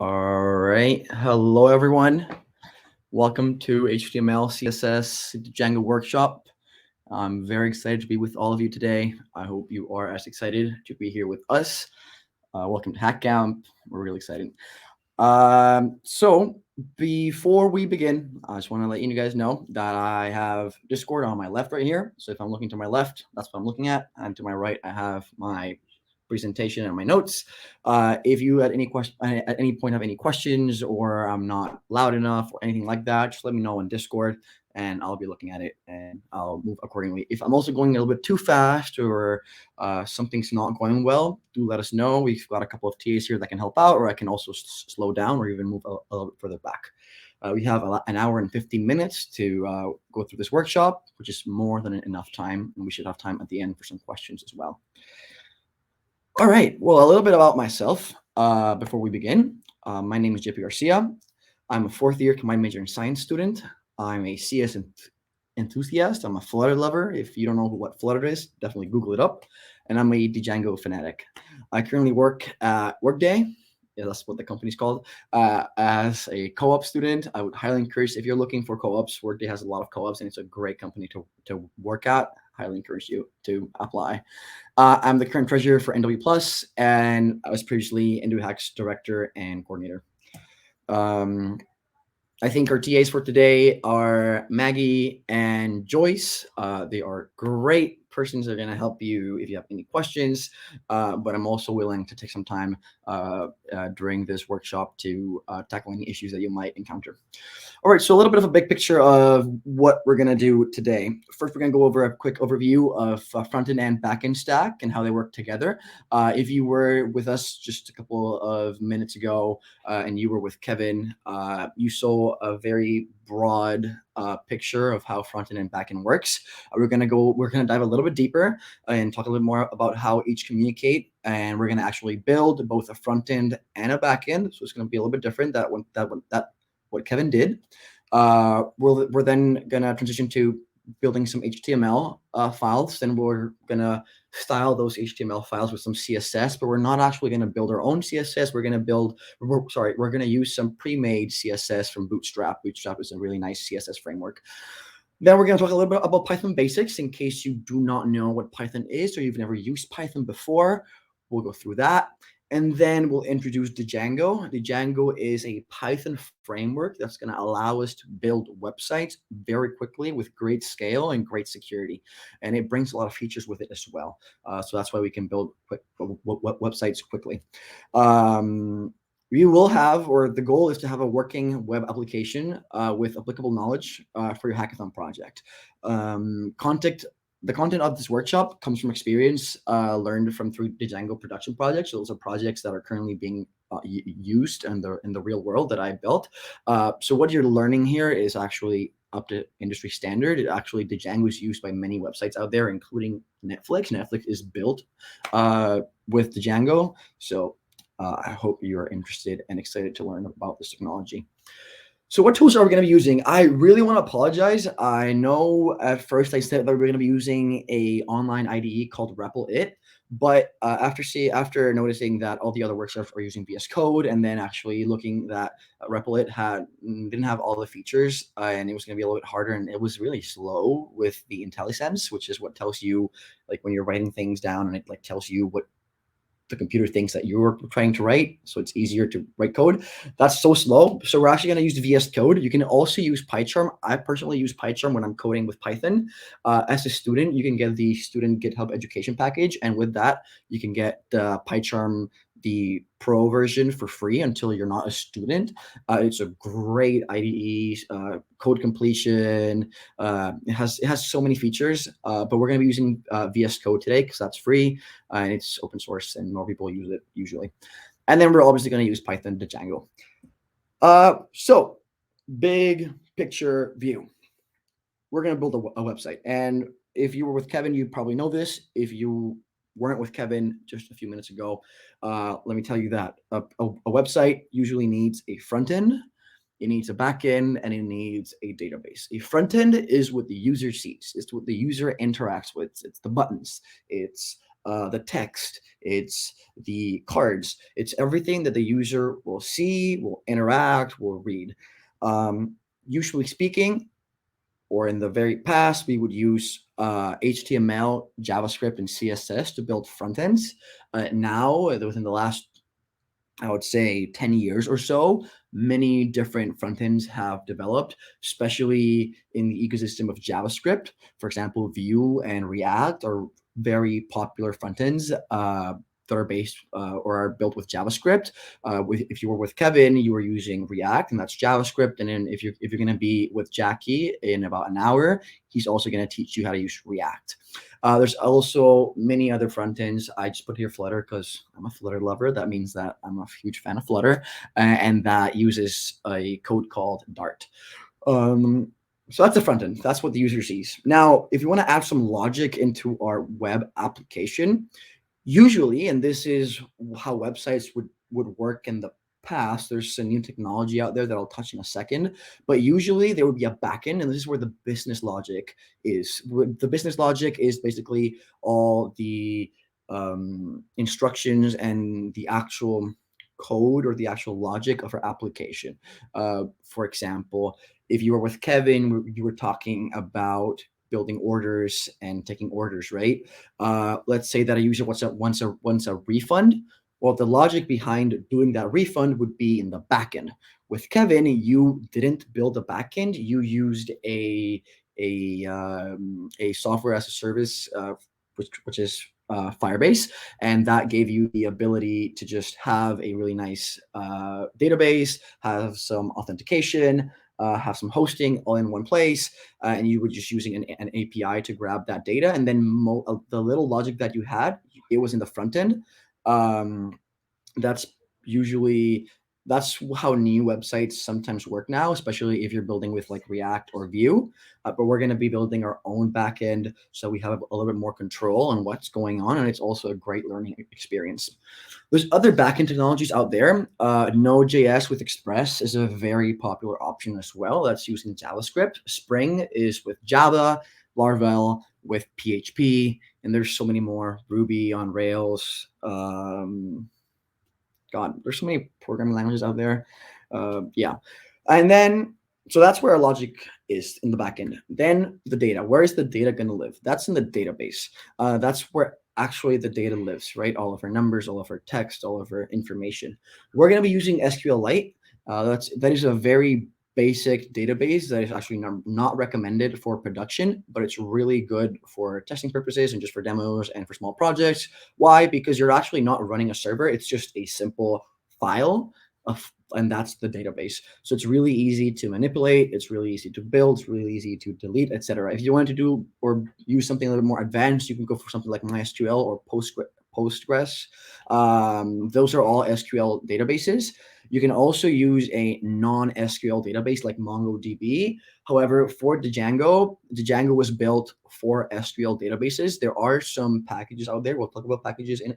All right. Hello, everyone. Welcome to HTML, CSS, Django workshop. I'm very excited to be with all of you today. I hope you are as excited to be here with us. Welcome to HackCamp. We're really excited. So before we begin, I just want to let you guys know that I have Discord on my left right here. So if I'm looking to my left, that's what I'm looking at. And to my right, I have my presentation and my notes. If you at any point have any questions, or I'm not loud enough or anything like that, just let me know on Discord and I'll be looking at it and I'll move accordingly. If I'm also going a little bit too fast or something's not going well, do let us know. We've got a couple of TAs here that can help out, or I can also slow down or even move a little bit further back. We have an hour and 15 minutes to go through this workshop, which is more than enough time, and we should have time at the end for some questions as well. All right, well, a little bit about myself before we begin. My name is JP Garcia. I'm a fourth year combined major in science student. I'm a CS enthusiast. I'm a Flutter lover. If you don't know what Flutter is, definitely Google it up. And I'm a Django fanatic. I currently work at Workday. Yeah, that's what the company's called. As a co-op student, I would highly encourage, if you're looking for co-ops, Workday has a lot of co-ops and it's a great company to work at. Highly encourage you to apply. I'm the current treasurer for nwPlus, and I was previously nwHacks director and coordinator. I think our TAs for today are Maggie and Joyce. They are great persons that are going to help you if you have any questions, but I'm also willing to take some time during this workshop to tackle any issues that you might encounter. All right, so a little bit of a big picture of what we're going to do today. First, we're going to go over a quick overview of Frontend and Backend stack and how they work together. If you were with us just a couple of minutes ago and you were with Kevin, you saw a very broad picture of how Frontend and Backend works. We're going to dive a little bit deeper and talk a little more about how each communicate, and we're going to actually build both a front end and a back end. So it's going to be a little bit different that what Kevin did. We're then going to transition to building some HTML files. Then we're going to style those HTML files with some CSS, but we're not actually going to build our own CSS. We're going to use some pre-made CSS from Bootstrap. Bootstrap is a really nice CSS framework. Then we're going to talk a little bit about Python basics in case you do not know what Python is or you've never used Python before. We'll go through that. And then we'll introduce Django. Django is a Python framework that's going to allow us to build websites very quickly with great scale and great security. And it brings a lot of features with it as well. So that's why we can build websites quickly. We will have, or the goal is to have, a working web application with applicable knowledge for your hackathon project. The content of this workshop comes from experience learned from through the Django production projects. So those are projects that are currently being used in the real world that I built. So what you're learning here is actually up to industry standard. The Django is used by many websites out there, including Netflix. Netflix is built with Django. So I hope you're interested and excited to learn about this technology. So what tools are we going to be using? I really want to apologize. I know at first I said that we're going to be using a online IDE called REPL.it, but after noticing that all the other workshops are using VS Code, and then actually looking that REPL.it didn't have all the features, and it was going to be a little bit harder, and it was really slow with the IntelliSense, which is what tells you, like, when you're writing things down, and it like tells you what the computer thinks that you're trying to write, so it's easier to write code. That's so slow. So we're actually going to use VS Code. You can also use PyCharm. I personally use PyCharm when I'm coding with Python. As a student, you can get the student GitHub education package, and with that, you can get PyCharm, the pro version, for free until you're not a student. It's a great IDE, code completion. It has so many features, but we're going to be using VS Code today because that's free and it's open source and more people use it usually. And then we're obviously going to use Python to Django. So big picture view. We're going to build a website. And if you were with Kevin, you probably know this. If you weren't with Kevin just a few minutes ago, let me tell you that a website usually needs a front end, it needs a back end, and it needs a database. A front end is what the user sees. It's what the user interacts with. It's the buttons. It's the text, it's the cards, it's everything that the user will see, will interact, will read. Usually speaking, or in the very past, we would use HTML, JavaScript, and CSS to build front ends. Now, within the last, I would say, 10 years or so, many different front ends have developed, especially in the ecosystem of JavaScript. For example, Vue and React are very popular front ends that are based or are built with JavaScript. If you were with Kevin, you were using React, and that's JavaScript. And then if you're going to be with Jackie in about an hour, he's also going to teach you how to use React. There's also many other front ends. I just put here Flutter because I'm a Flutter lover. That means that I'm a huge fan of Flutter, and that uses a code called Dart. So that's the front end. That's what the user sees. Now, if you want to add some logic into our web application, usually, and this is how websites would work in the past, there's a new technology out there that I'll touch in a second, but usually there would be a backend, and this is where the business logic is. The business logic is basically all the instructions and the actual code or the actual logic of our application. For example, if you were with Kevin, you were talking about building orders and taking orders, right? Let's say that a user wants a refund. Well, the logic behind doing that refund would be in the backend. With Kevin, you didn't build a backend. You used a software as a service, which is Firebase, and that gave you the ability to just have a really nice database, have some authentication, have some hosting all in one place, and you were just using an API to grab that data. And then the little logic that you had, it was in the front end. That's usually that's how new websites sometimes work now, especially if you're building with like React or Vue. But we're going to be building our own backend, so we have a little bit more control on what's going on, and it's also a great learning experience. There's other backend technologies out there. Node.js with Express is a very popular option as well. That's using JavaScript. Spring is with Java, Laravel with PHP, and there's so many more. Ruby on Rails. God, there's so many programming languages out there. Yeah. And then, so that's where our logic is in the backend. Then the data. Where is the data going to live? That's in the database. That's where actually the data lives, right? All of our numbers, all of our text, all of our information. We're going to be using SQLite. That is a very basic database that is actually not recommended for production, but it's really good for testing purposes and just for demos and for small projects. Why? Because you're actually not running a server. It's just a simple file and that's the database. So it's really easy to manipulate. It's really easy to build. It's really easy to delete, etc. If you want to do or use something a little bit more advanced, you can go for something like MySQL or Postgres. Those are all SQL databases. You can also use a non-SQL database like MongoDB. However, for Django was built for SQL databases. There are some packages out there. We'll talk about packages in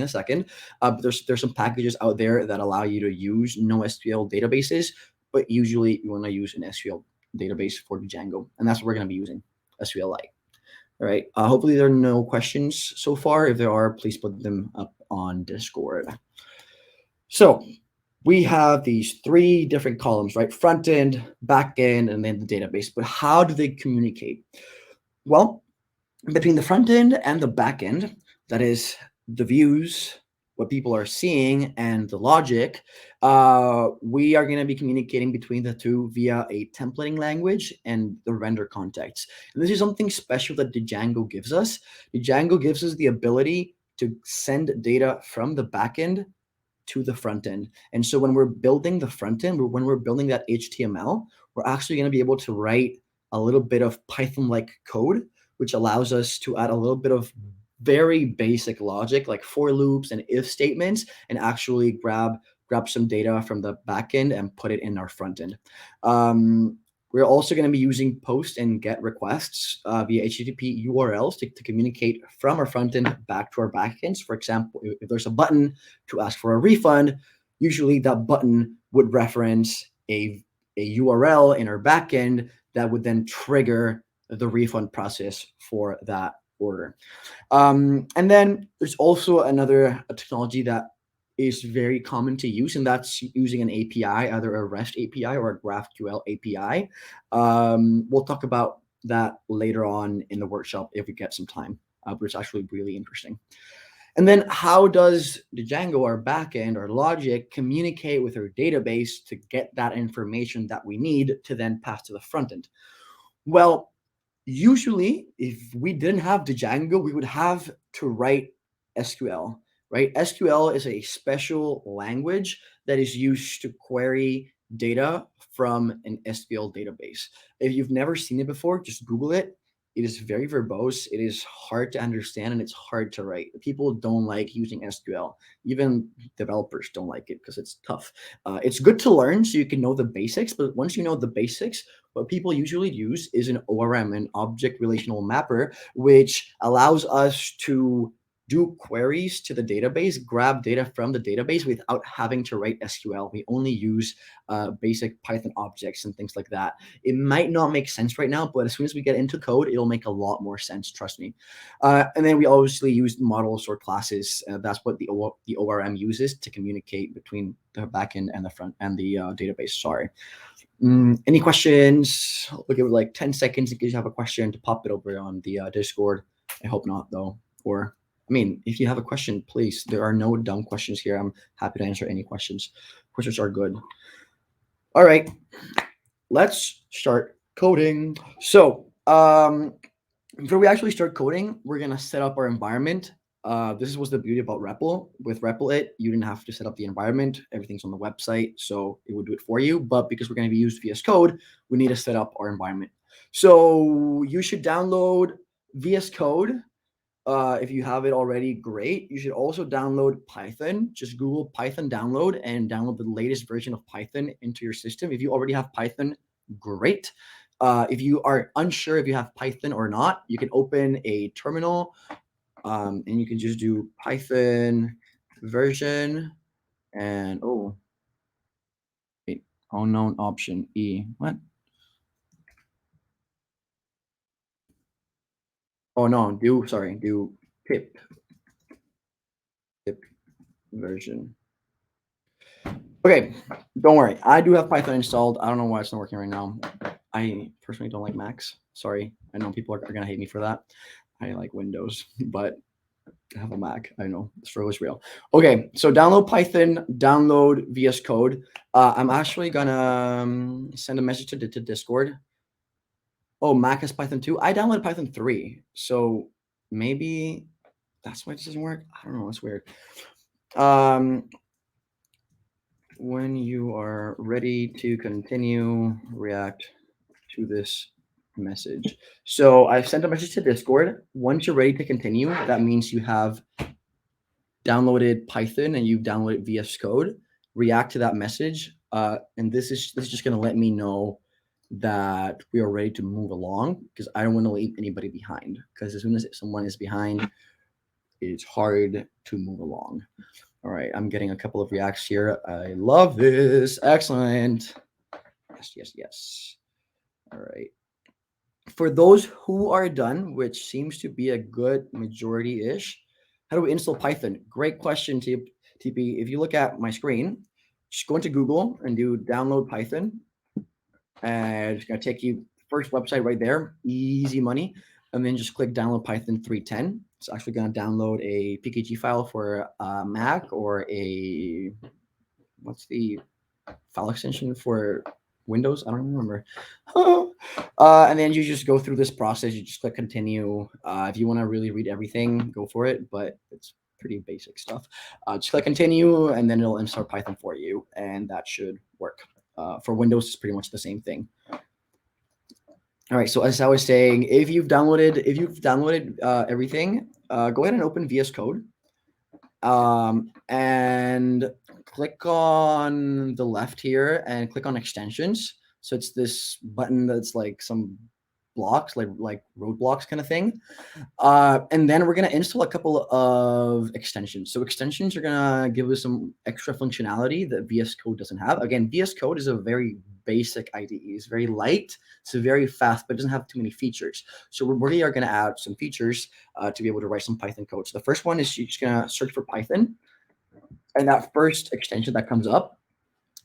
a second. But there's some packages out there that allow you to use NoSQL databases, but usually you want to use an SQL database for Django, and that's what we're going to be using, SQLite. All right. Hopefully there are no questions so far. If there are, please put them up on Discord. So we have these three different columns, right? Front end, back end, and then the database. But how do they communicate? Well, between the front end and the back end, that is the views, what people are seeing, and the logic, we are going to be communicating between the two via a templating language and the render context. And this is something special that Django gives us. Django gives us the ability to send data from the backend to the front end. And so when we're building the front end, when we're building that HTML, we're actually going to be able to write a little bit of Python-like code, which allows us to add a little bit of very basic logic like for loops and if statements, and actually grab some data from the backend and put it in our front end. We're also going to be using post and get requests via HTTP URLs to communicate from our front end back to our backends. For example, if there's a button to ask for a refund, usually that button would reference a URL in our backend that would then trigger the refund process for that order. And then there's also another technology that is very common to use, and that's using an API, either a REST API or a GraphQL API. We'll talk about that later on in the workshop if we get some time, but it's actually really interesting. And then how does the Django, our backend, our logic, communicate with our database to get that information that we need to then pass to the front end? Well, usually, if we didn't have the Django, we would have to write SQL, right? SQL is a special language that is used to query data from an SQL database. If you've never seen it before, just Google it. It is very verbose. It is hard to understand and it's hard to write. People don't like using SQL. Even developers don't like it because it's tough. It's good to learn so you can know the basics, but once you know the basics, what people usually use is an ORM, an object relational mapper, which allows us to do queries to the database, grab data from the database without having to write SQL. We only use basic Python objects and things like that. It might not make sense right now, but as soon as we get into code, it'll make a lot more sense, trust me. And then we obviously use models or classes. That's what the ORM uses to communicate between the backend and the front and the database, sorry. Any questions? I'll give it like 10 seconds in case you have a question to pop it over on the Discord. I hope not, though. Or, I mean, if you have a question, please. There are no dumb questions here. I'm happy to answer any questions. Questions are good. All right, let's start coding. So, before we actually start coding, we're going to set up our environment. This was the beauty about REPL. With REPL, you didn't have to set up the environment. Everything's on the website, so it would do it for you. But because we're going to be using VS Code, we need to set up our environment. So you should download VS Code. If you have it already, great. You should also download Python. Just Google Python download and download the latest version of Python into your system. If you already have Python, great. If you are unsure if you have Python or not, you can open a terminal and you can just do Python version and wait, unknown option E. What? Oh no, do pip version. Okay, don't worry. I do have Python installed. I don't know why it's not working right now. I personally don't like Macs. Sorry. I know people are going to hate me for that. I like Windows, but I have a Mac. I know the struggle is real. Okay, so download Python, download VS Code. I'm actually going to send a message to Discord. Oh, Mac has Python 2. I downloaded Python 3. So maybe that's why this doesn't work. I don't know. It's weird. When you are ready to continue, react to this message. So I've sent a message to Discord. Once you're ready to continue, that means you have downloaded Python and you've downloaded VS Code. React to that message. And this is just going to let me know that we are ready to move along because I don't want to leave anybody behind. Because as soon as someone is behind, it's hard to move along. All right, I'm getting a couple of reacts here. I love this. Excellent. Yes. All right. For those who are done, which seems to be a good majority-ish, how do we install Python? Great question, TP. If you look at my screen, just go into Google and do download Python. And it's going to take you first website right there, easy money. And then just click download Python 3.10. It's actually going to download a PKG file for a Mac or a, what's the file extension for Windows? I don't remember. And then you just go through this process. You just click continue. If you want to really read everything, go for it. But it's pretty basic stuff. Just click continue, and then it'll install Python for you. And that should work. For Windows, it's pretty much the same thing. All right, so as I was saying, if you've downloaded everything, go ahead and open VS Code, and click on the left here and click on extensions. So it's this button that's like some blocks, like roadblocks kind of thing. And then we're gonna install a couple of extensions. So extensions are gonna give us some extra functionality that VS Code doesn't have. Again, VS Code is a very basic IDE. It's very light, it's very fast, but it doesn't have too many features. So we are going to add some features to be able to write some Python code. So the first one is you're just going to search for Python, and that first extension that comes up,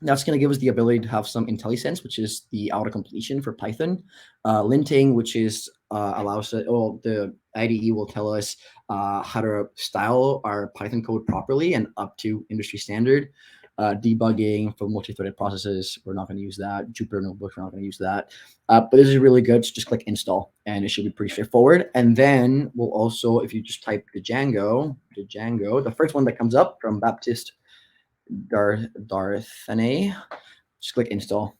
that's going to give us the ability to have some IntelliSense, which is the auto-completion for Python, linting, which is allows it, well, the IDE will tell us how to style our Python code properly and up to industry standard. Debugging for multi-threaded processes, we're not going to use that. Jupyter Notebook, we're not going to use that. But this is really good. So just click install, and it should be pretty straightforward. And then we'll also, if you just type Django, the first one that comes up from Baptiste Darthane, just click install.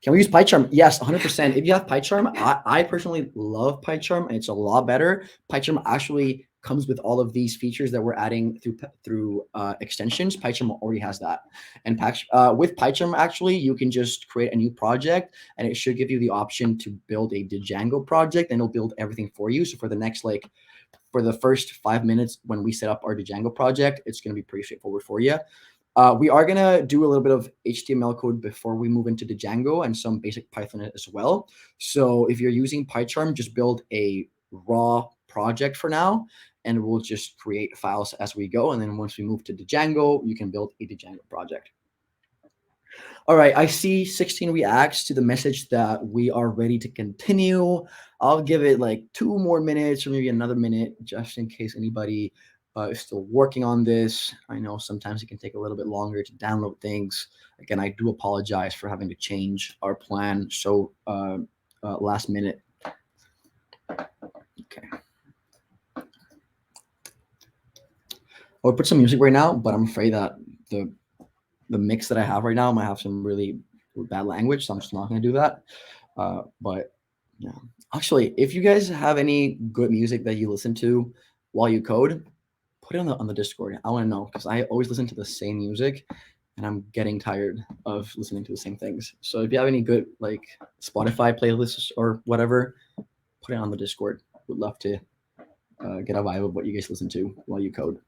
Can we use PyCharm? Yes, 100%. If you have PyCharm, I personally love PyCharm, and it's a lot better. PyCharm actually comes with all of these features that we're adding through extensions. PyCharm already has that. And with PyCharm, actually, you can just create a new project, and it should give you the option to build a Django project, and it'll build everything for you. So for the next, for the first 5 minutes when we set up our Django project, it's going to be pretty straightforward for you. We are going to do a little bit of HTML code before we move into Django and some basic Python as well. So if you're using PyCharm, just build a raw project for now, and we'll just create files as we go. And then once we move to Django, you can build a Django project. All right, I see 16 reacts to the message that we are ready to continue. I'll give it like 2 more minutes or maybe another minute just in case anybody is still working on this. I know sometimes it can take a little bit longer to download things. Again, I do apologize for having to change our plan so last minute. Okay. I would put some music right now, but I'm afraid that the mix that I have right now might have some really bad language, so I'm just not going to do that. But yeah, actually, if you guys have any good music that you listen to while you code, put it on the Discord. I want to know, because I always listen to the same music, and I'm getting tired of listening to the same things. So if you have any good like Spotify playlists or whatever, put it on the Discord. Would love to get a vibe of what you guys listen to while you code.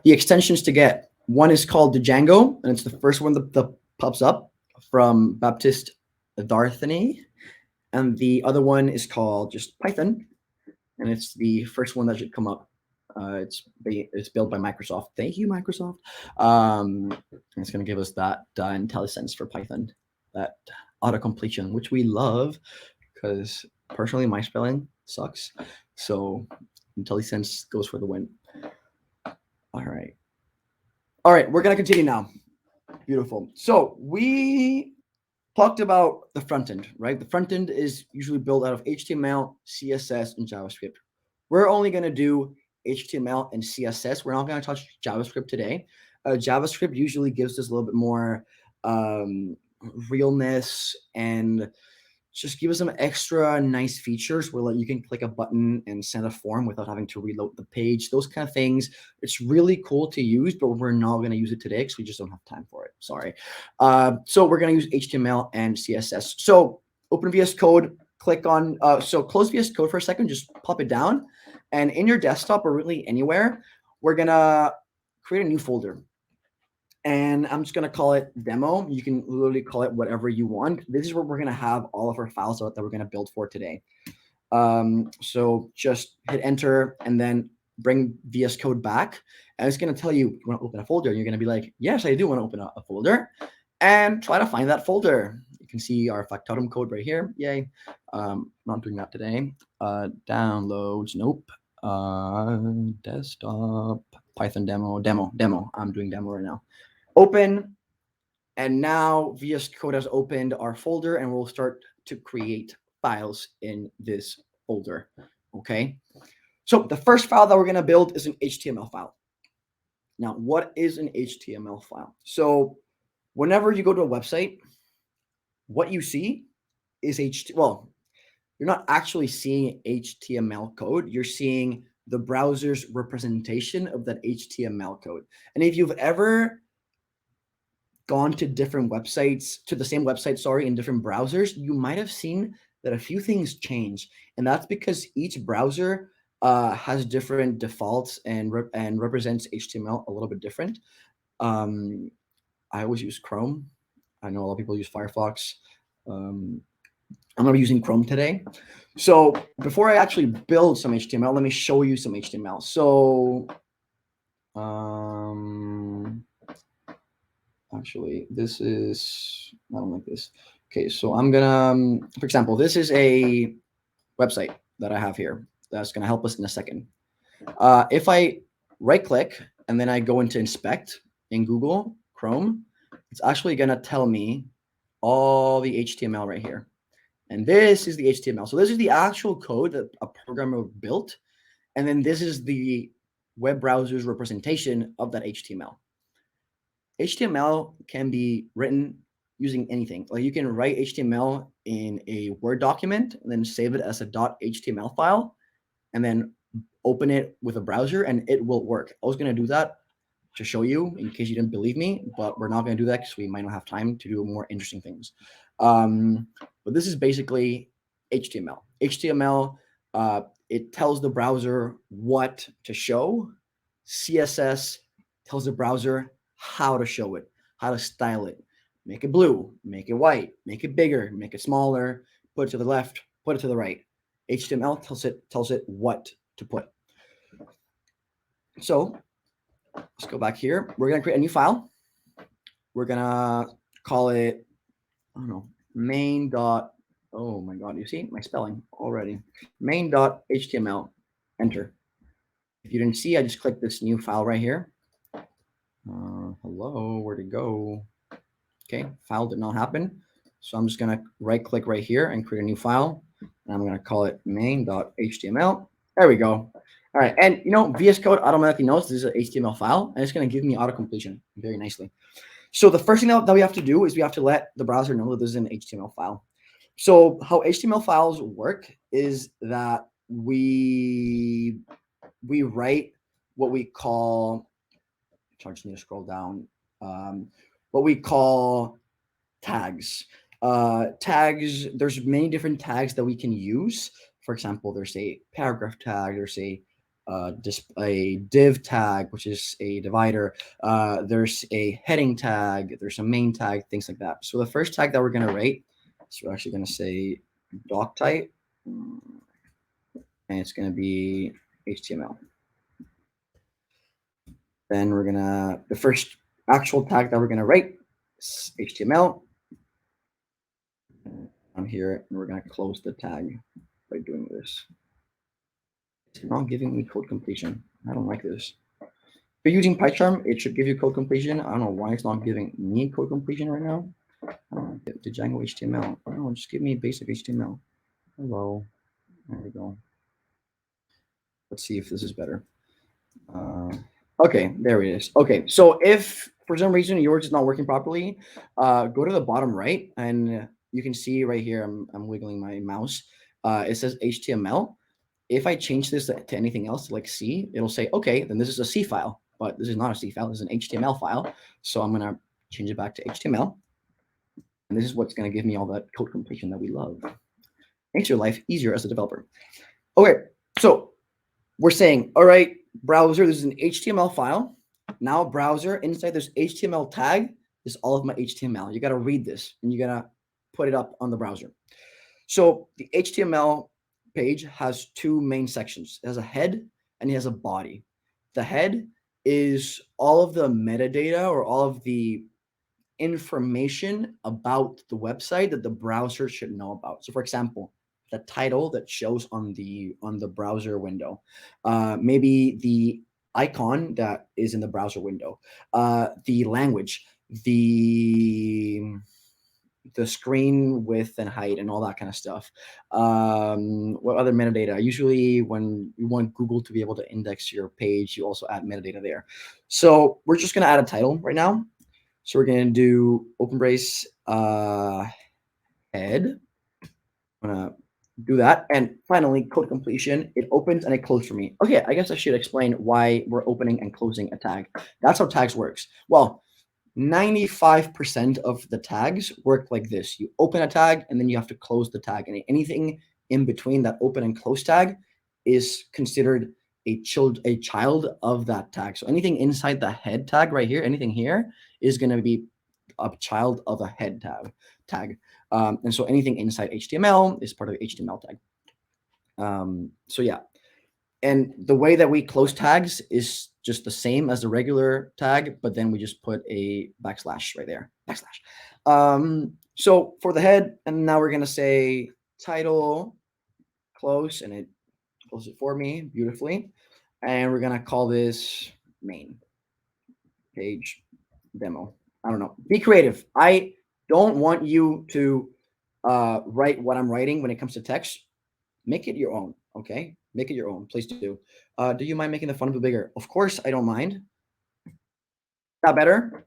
The extensions to get, one is called Django, and it's the first one that pops up from Baptiste Darthane, and the other one is called just Python, and it's the first one that should come up. It's built by Microsoft. Thank you, Microsoft. It's going to give us that IntelliSense for Python, that auto-completion, which we love, because personally my spelling sucks. So IntelliSense goes for the win. All right, we're going to continue now. Beautiful. So we talked about the front end, right? The front end is usually built out of HTML, CSS, and JavaScript. We're only going to do HTML and CSS. We're not going to touch JavaScript today. JavaScript usually gives us a little bit more realness and just give us some extra nice features where you can click a button and send a form without having to reload the page, those kind of things. It's really cool to use, but we're not going to use it today because we just don't have time for it. Sorry. So we're going to use HTML and CSS. So open VS Code, click on, so close VS Code for a second, just pop it down. And in your desktop or really anywhere, we're going to create a new folder. And I'm just going to call it demo. You can literally call it whatever you want. This is where we're going to have all of our files that we're going to build for today. So just hit enter and then bring VS Code back. And it's going to tell you, you want to open a folder. And you're going to be like, yes, I do want to open a folder. And try to find that folder. You can see our factotum code right here. Yay. Not doing that today. Downloads. Nope. Desktop. Python demo. I'm doing demo right now. Open, and now VS Code has opened our folder, and we'll start to create files in this folder. Okay, so the first file that we're going to build is an HTML file. Now, what is an HTML file? So whenever you go to a website, what you see is well, you're not actually seeing HTML code. You're seeing the browser's representation of that HTML code. And if you've ever gone to different websites, to the same website, sorry, in different browsers, you might have seen that a few things change, and that's because each browser has different defaults and represents HTML a little bit different. I always use Chrome. I know a lot of people use Firefox. I'm going to be using Chrome today. So before I actually build some HTML, let me show you some HTML. So actually, this is, I don't like this. Okay, so I'm going to, for example, this is a website that I have here that's going to help us in a second. If I right click and then I go into inspect in Google Chrome, it's actually going to tell me all the HTML right here. And this is the HTML. So this is the actual code that a programmer built. And then this is the web browser's representation of that HTML. HTML can be written using anything. Like you can write HTML in a Word document and then save it as a .html file and then open it with a browser and it will work. I was going to do that to show you in case you didn't believe me, but we're not going to do that because we might not have time to do more interesting things. But this is basically HTML. HTML, it tells the browser what to show. CSS tells the browser how to show it, how to style it. Make it blue, make it white, make it bigger, make it smaller, put it to the left, put it to the right. HTML tells it what to put. So let's go back here. We're going to create a new file. We're going to call it, I don't know, main dot. Oh my God, you see my spelling already. Main.html, enter. If you didn't see, I just clicked this new file right here. Hello, where'd it go? Okay, file did not happen. So I'm just going to right click right here and create a new file. And I'm going to call it main.html. There we go. All right, and you know, VS Code automatically knows this is an HTML file, and it's going to give me auto completion very nicely. So the first thing that we have to do is we have to let the browser know that this is an HTML file. So how HTML files work is that we write what we call, I just need to scroll down, what we call tags. Tags, there's many different tags that we can use. For example, there's a paragraph tag, there's a div tag, which is a divider. There's a heading tag, there's a main tag, things like that. So the first tag that we're going to write, so we're actually going to say doc type, and it's going to be HTML. Then we're going to, the first actual tag that we're going to write is HTML. On here, and we're going to close the tag by doing this. It's not giving me code completion. I don't like this. If you're using PyCharm, it should give you code completion. I don't know why it's not giving me code completion right now. I don't like the Django HTML. No, just give me basic HTML. Hello. There we go. Let's see if this is better. Okay, there it is. Okay, so if for some reason yours is not working properly, go to the bottom right and you can see right here, I'm wiggling my mouse. It says HTML. If I change this to anything else, like C, it'll say, okay, then this is a C file, but this is not a C file, this is an HTML file. So I'm gonna change it back to HTML. And this is what's gonna give me all that code completion that we love. Makes your life easier as a developer. Okay, so we're saying, all right, browser, this is an HTML file. Now browser, inside this HTML tag is all of my HTML. You gotta read this and you gotta put it up on the browser. So the HTML page has two main sections. It has a head and it has a body. The head is all of the metadata or all of the information about the website that the browser should know about. So for example, the title that shows on the browser window, maybe the icon that is in the browser window, the language, the screen width and height and all that kind of stuff. What other metadata? Usually when you want Google to be able to index your page, you also add metadata there. So we're just going to add a title right now. So we're going to do open brace head. I'm going to do that. And finally, code completion. It opens and it closes for me. Okay, I guess I should explain why we're opening and closing a tag. That's how tags works. Well, 95% of the tags work like this. You open a tag and then you have to close the tag, and anything in between that open and close tag is considered a child of that tag. So anything inside the head tag right here, anything here is going to be a child of a head tag. And so anything inside HTML is part of the HTML tag. So yeah, and the way that we close tags is just the same as the regular tag, but then we just put a backslash right there, backslash. So for the head, and now we're going to say title, close, and it closes it for me beautifully. And we're going to call this main page demo. I don't know. Be creative. I don't want you to write what I'm writing when it comes to text. Make it your own, okay? Make it your own. Please do. Do you mind making the font a bit bigger? Of course, I don't mind. Is that better?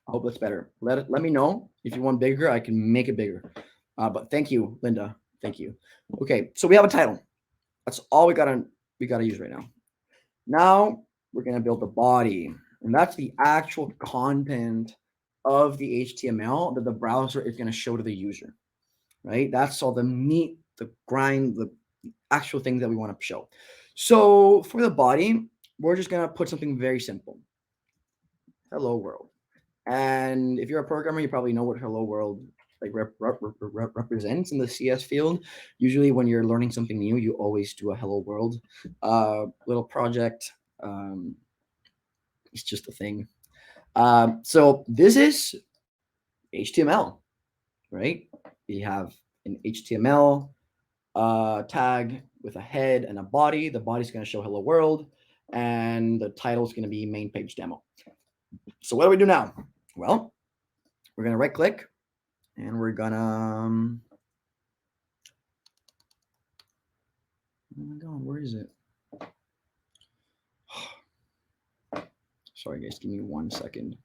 I hope that's better. Let me know if you want bigger. I can make it bigger. But thank you, Linda. Thank you. Okay, so we have a title. That's all we gotta use right now. Now we're gonna build the body, and that's the actual content of the HTML that the browser is gonna show to the user, right? That's all the meat, the grind, the actual things that we want to show. So for the body, we're just gonna put something very simple. Hello world. And if you're a programmer, you probably know what hello world like represents in the CS field. Usually when you're learning something new, you always do a hello world little project. It's just a thing. So this is HTML, right? We have an HTML tag with a head and a body. The body's going to show hello world, and the title is going to be main page demo. So what do we do now? Well, we're going to right click, and we're going to oh my god, where is it? Sorry guys, give me 1 second.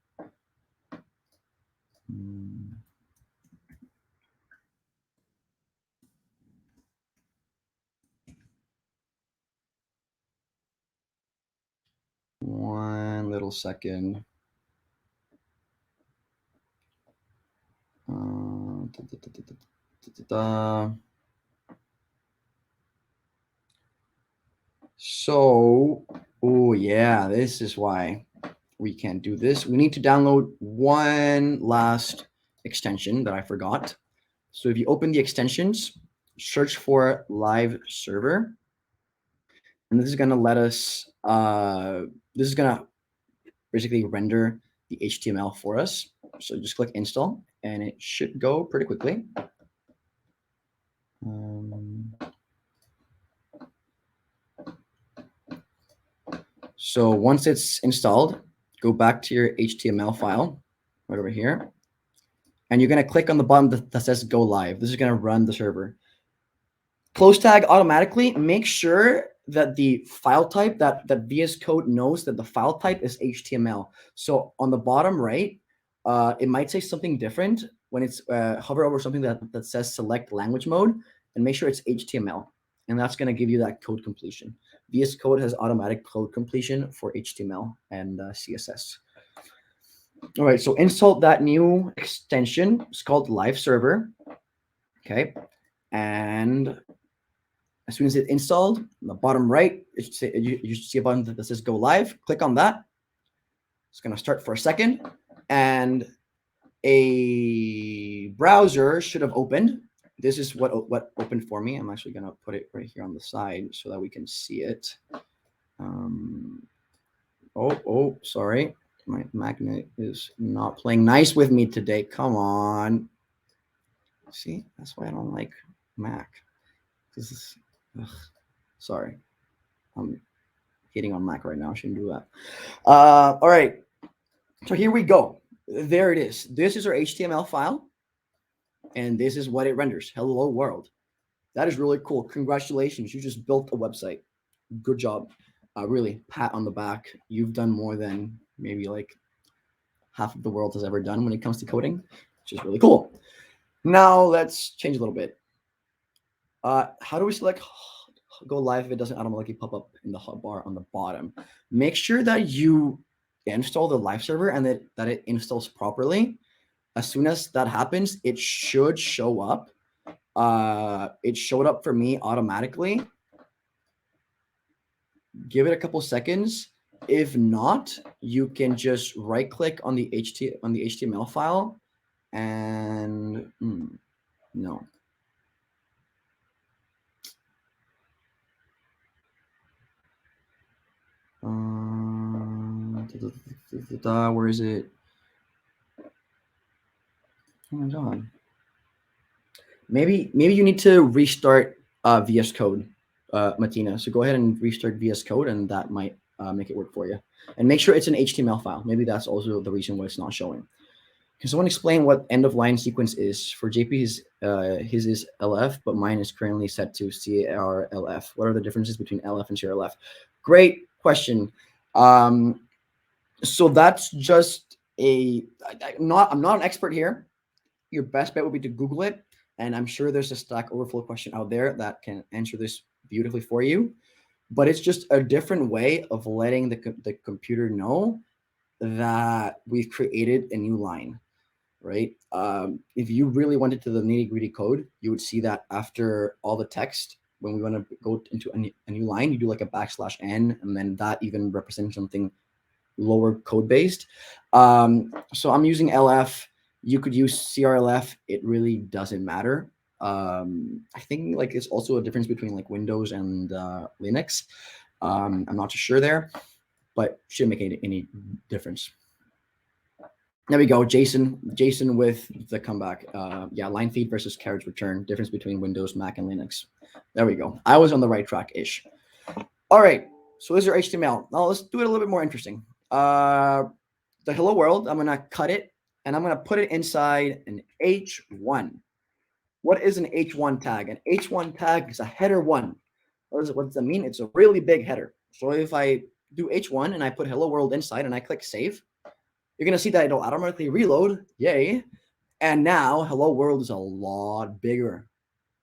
One little second. So, oh yeah, this is why we can't do this. We need to download one last extension that I forgot. So if you open the extensions, search for live server, and this is going to let us, this is going to basically render the HTML for us. So just click install, and it should go pretty quickly. So once it's installed, go back to your HTML file right over here, and you're going to click on the button that says go live. This is going to run the server. Close tag automatically. Make sure that the file type, that VS Code knows that the file type is HTML. So on the bottom right, it might say something different when it's hover over something that says select language mode, and make sure it's HTML. And that's going to give you that code completion. VS Code has automatic code completion for HTML and CSS. All right, so install that new extension. It's called Live Server. Okay, and as soon as it's installed, on the bottom right, you should see a button that says Go Live. Click on that. It's going to start for a second, and a browser should have opened. This is what opened for me. I'm actually going to put it right here on the side so that we can see it. Oh, sorry. My magnet is not playing nice with me today. Come on. See, that's why I don't like Mac. This is, sorry. I'm hitting on Mac right now. I shouldn't do that. All right. So here we go. There it is. This is our HTML file, and this is what it renders. Hello world. That is really cool. Congratulations. You just built a website. Good job. Really, pat on the back. You've done more than maybe like half of the world has ever done when it comes to coding, which is really cool. Now let's change a little bit. How do we select go live if it doesn't automatically pop up in the hotbar on the bottom? Make sure that you install the live server and that it installs properly, as soon as that happens, it should show up. It showed up for me automatically. Give it a couple seconds. If not, you can just right click on the HTML file and no. Where is it? Oh my god. Maybe you need to restart VS Code, Martina. So go ahead and restart VS Code, and that might make it work for you. And make sure it's an HTML file. Maybe that's also the reason why it's not showing. Can someone explain what end of line sequence is? For JP, his is LF, but mine is currently set to CRLF. What are the differences between LF and CRLF? Great question. So that's just I'm not an expert here. Your best bet would be to Google it. And I'm sure there's a Stack Overflow question out there that can answer this beautifully for you. But it's just a different way of letting the computer know that we've created a new line, right? If you really wanted to the nitty-gritty code, you would see that after all the text, when we want to go into a new line, you do like a \n, and then that even represents something lower code-based. So I'm using LF. You could use CRLF. It really doesn't matter. I think like it's also a difference between like Windows and Linux. I'm not too sure there, but shouldn't make any difference. There we go, Jason with the comeback. Yeah, line feed versus carriage return, difference between Windows, Mac, and Linux. There we go. I was on the right track-ish. All right, so this is your HTML. Now let's do it a little bit more interesting. The hello world, I'm gonna cut it, and I'm gonna put it inside an H1. What is an H1 tag? An H1 tag is a header one. What does that mean? It's a really big header. So if I do H1 and I put hello world inside and I click save, you're going to see that it'll automatically reload. Yay. And now hello world is a lot bigger.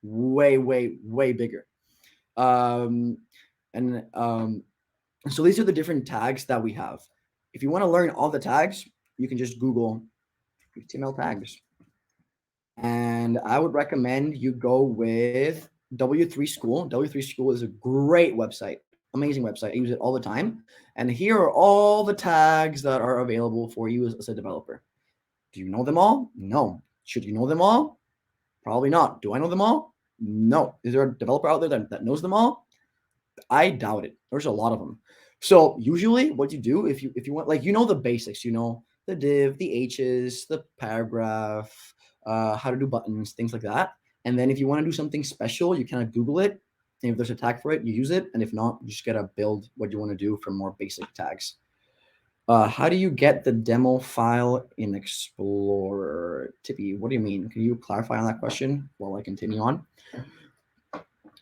Way, way, way bigger. So these are the different tags that we have. If you want to learn all the tags, you can just Google HTML tags. And I would recommend you go with W3 School. W3 School is a great website, amazing website. I use it all the time. And here are all the tags that are available for you as a developer. Do you know them all? No. Should you know them all? Probably not. Do I know them all? No. Is there a developer out there that knows them all? I doubt it. There's a lot of them. So usually what you do if you want, like, you know, the basics, you know, the div, the H's, the paragraph, how to do buttons, things like that. And then if you want to do something special, you kind of Google it. And if there's a tag for it, you use it. And if not, you just got to build what you want to do for more basic tags. How do you get the demo file in Explorer? Tippy, what do you mean? Can you clarify on that question while I continue on?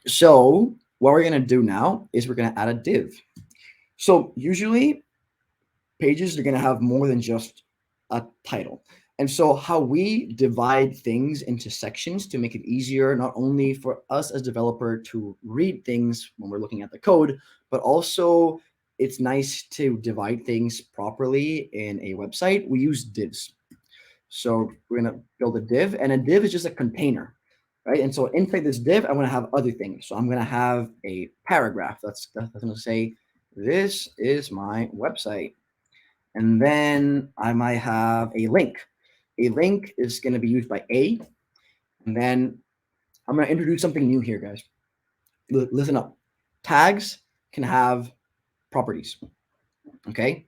So what we're going to do now is we're going to add a div. So usually pages are going to have more than just a title. And so how we divide things into sections to make it easier, not only for us as developer to read things when we're looking at the code, but also it's nice to divide things properly in a website. We use divs. So we're going to build a div, and a div is just a container, right? And so inside this div, I'm going to have other things. So I'm going to have a paragraph that's going to say, this is my website. And then I might have a link. A link is going to be used by A. And then I'm going to introduce something new here, guys. Listen up. Tags can have properties. Okay.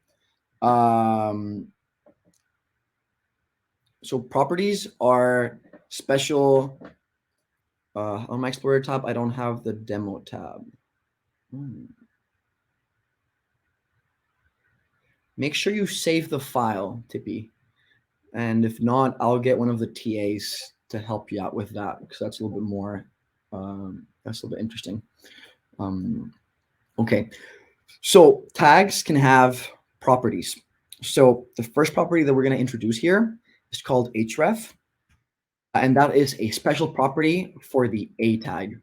So properties are special. On my Explorer tab, I don't have the demo tab. Make sure you save the file, Tippy. And if not, I'll get one of the TAs to help you out with that, because that's a little bit more, that's a little bit interesting. Okay, so tags can have properties. So the first property that we're going to introduce here is called href, and that is a special property for the A tag.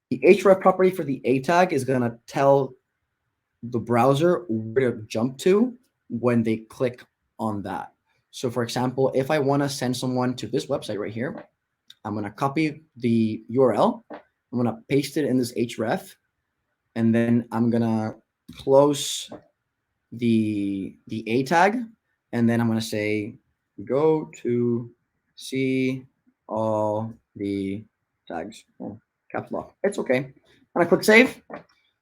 The href property for the A tag is going to tell the browser where to jump to when they click on that. So for example, if I want to send someone to this website right here, I'm going to copy the URL. I'm going to paste it in this href, and then I'm going to close the a tag, and then I'm going to say go to see all the tags. Oh, caps lock. It's okay. I'm going to click save,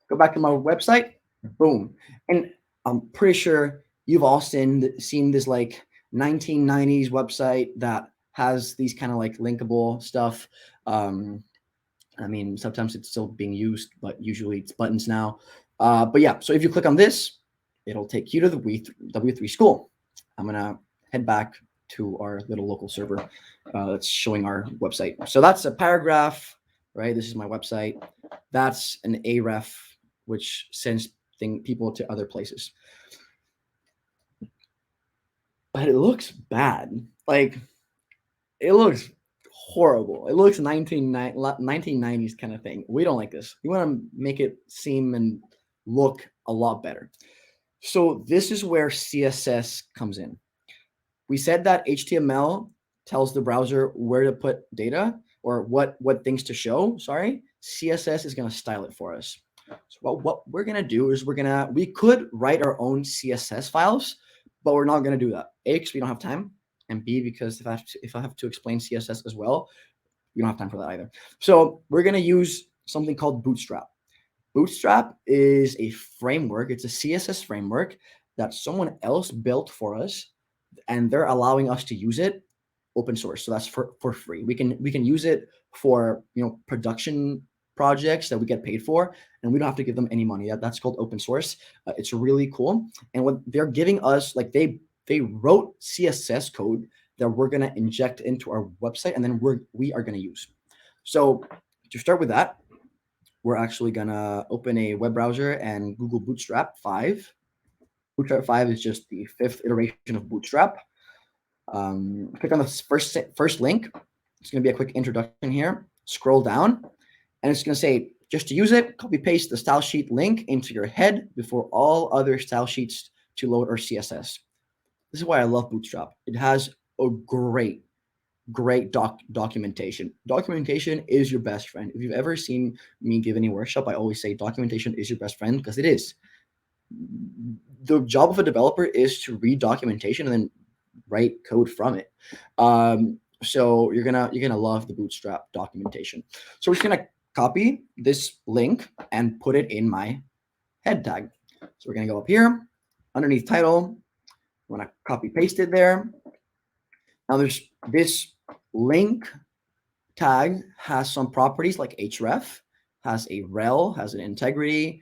go back to my website, boom. And I'm pretty sure you've all seen this like 1990s website that has these kind of like linkable stuff. I mean, sometimes it's still being used, but usually it's buttons now. But yeah, so if you click on this, it'll take you to the W3 school. I'm gonna head back to our little local server that's showing our website. So that's a paragraph, right? This is my website. That's an Href, which sends people to other places. But it looks bad. Like, it looks horrible. It looks 1990s kind of thing. We don't like this. We want to make it seem and look a lot better. So this is where CSS comes in. We said that HTML tells the browser where to put data or what things to show. Sorry, CSS is going to style it for us. So what we're going to do is we could write our own CSS files, but we're not going to do that. A, because we don't have time, and B, because if I have to explain CSS as well, we don't have time for that either. So we're going to use something called Bootstrap. Bootstrap is a framework. It's a CSS framework that someone else built for us, and they're allowing us to use it open source. So that's for free. We can use it for production projects that we get paid for, and we don't have to give them any money. That's called open source. It's really cool. And what they're giving us, like they wrote CSS code that we're going to inject into our website, and then we are going to use. So to start with that, we're actually going to open a web browser and Google Bootstrap 5. Bootstrap 5 is just the 5th iteration of Bootstrap. Click on the first link. It's going to be a quick introduction here. Scroll down, and it's going to say, just to use it, copy paste the style sheet link into your head before all other style sheets to load or CSS. This is why I love Bootstrap. It has a great documentation. Documentation is your best friend. If you've ever seen me give any workshop, I always say documentation is your best friend, because it is. The job of a developer is to read documentation and then write code from it. So you're gonna love the Bootstrap documentation. So we're just gonna copy this link and put it in my head tag. So we're gonna go up here underneath title. I'm gonna copy paste it there. Now there's this link tag has some properties like href, has a rel, has an integrity,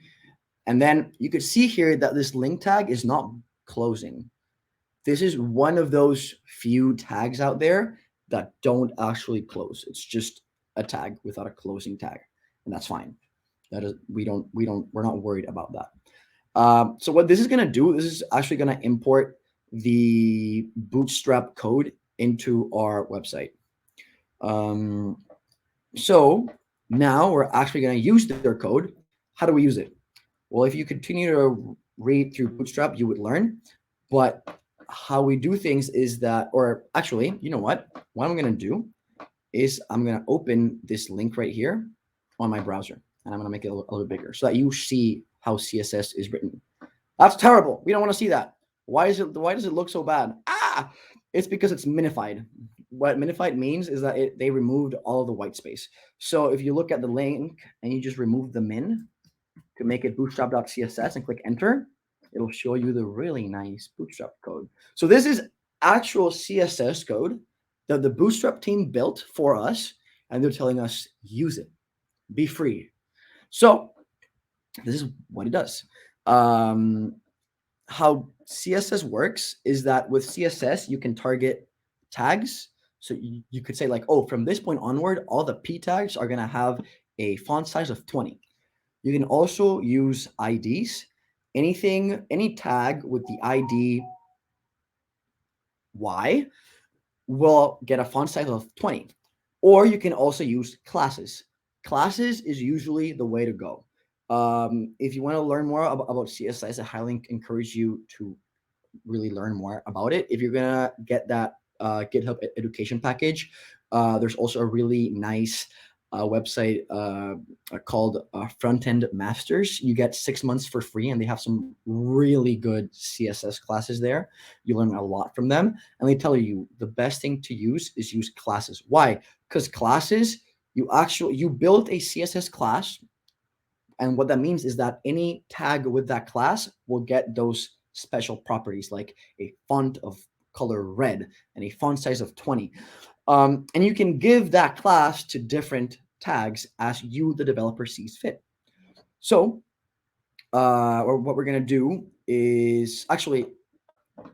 and then you could see here that this link tag is not closing. This is one of those few tags out there that don't actually close. It's just a tag without a closing tag, and that's fine. That is, we're not worried about that. So what this is going to do, this is actually going to import the Bootstrap code into our website. So now we're actually going to use their code. How do we use it? Well, if you continue to read through Bootstrap, you would learn. But how we do things is that, or actually, you know what? What I'm going to do is I'm going to open this link right here on my browser, and I'm going to make it a little bigger so that you see how CSS is written. That's terrible. We don't want to see that. Why does it look so bad? It's because it's minified. What minified means is that they removed all of the white space. So if you look at the link and you just remove the min to make it bootstrap.css and click enter, it'll show you the really nice Bootstrap code. So this is actual CSS code that the Bootstrap team built for us, and they're telling us use it, be free. So this is what it does. How CSS works is that with CSS, you can target tags. So you could say like, oh, from this point onward, all the P tags are going to have a font size of 20. You can also use IDs. Any tag with the ID Y will get a font size of 20. Or you can also use classes. Classes is usually the way to go. If you want to learn more about CSS, I highly encourage you to really learn more about it, if you're gonna get that GitHub education package, there's also a really nice website called Frontend Masters. You get 6 months for free, and they have some really good CSS classes there. You learn a lot from them, and they tell you the best thing to use is use classes. Why? Because classes, you build a CSS class, and what that means is that any tag with that class will get those special properties, like a font of color red and a font size of 20. And you can give that class to different tags as you, the developer, sees fit. So what we're going to do is actually,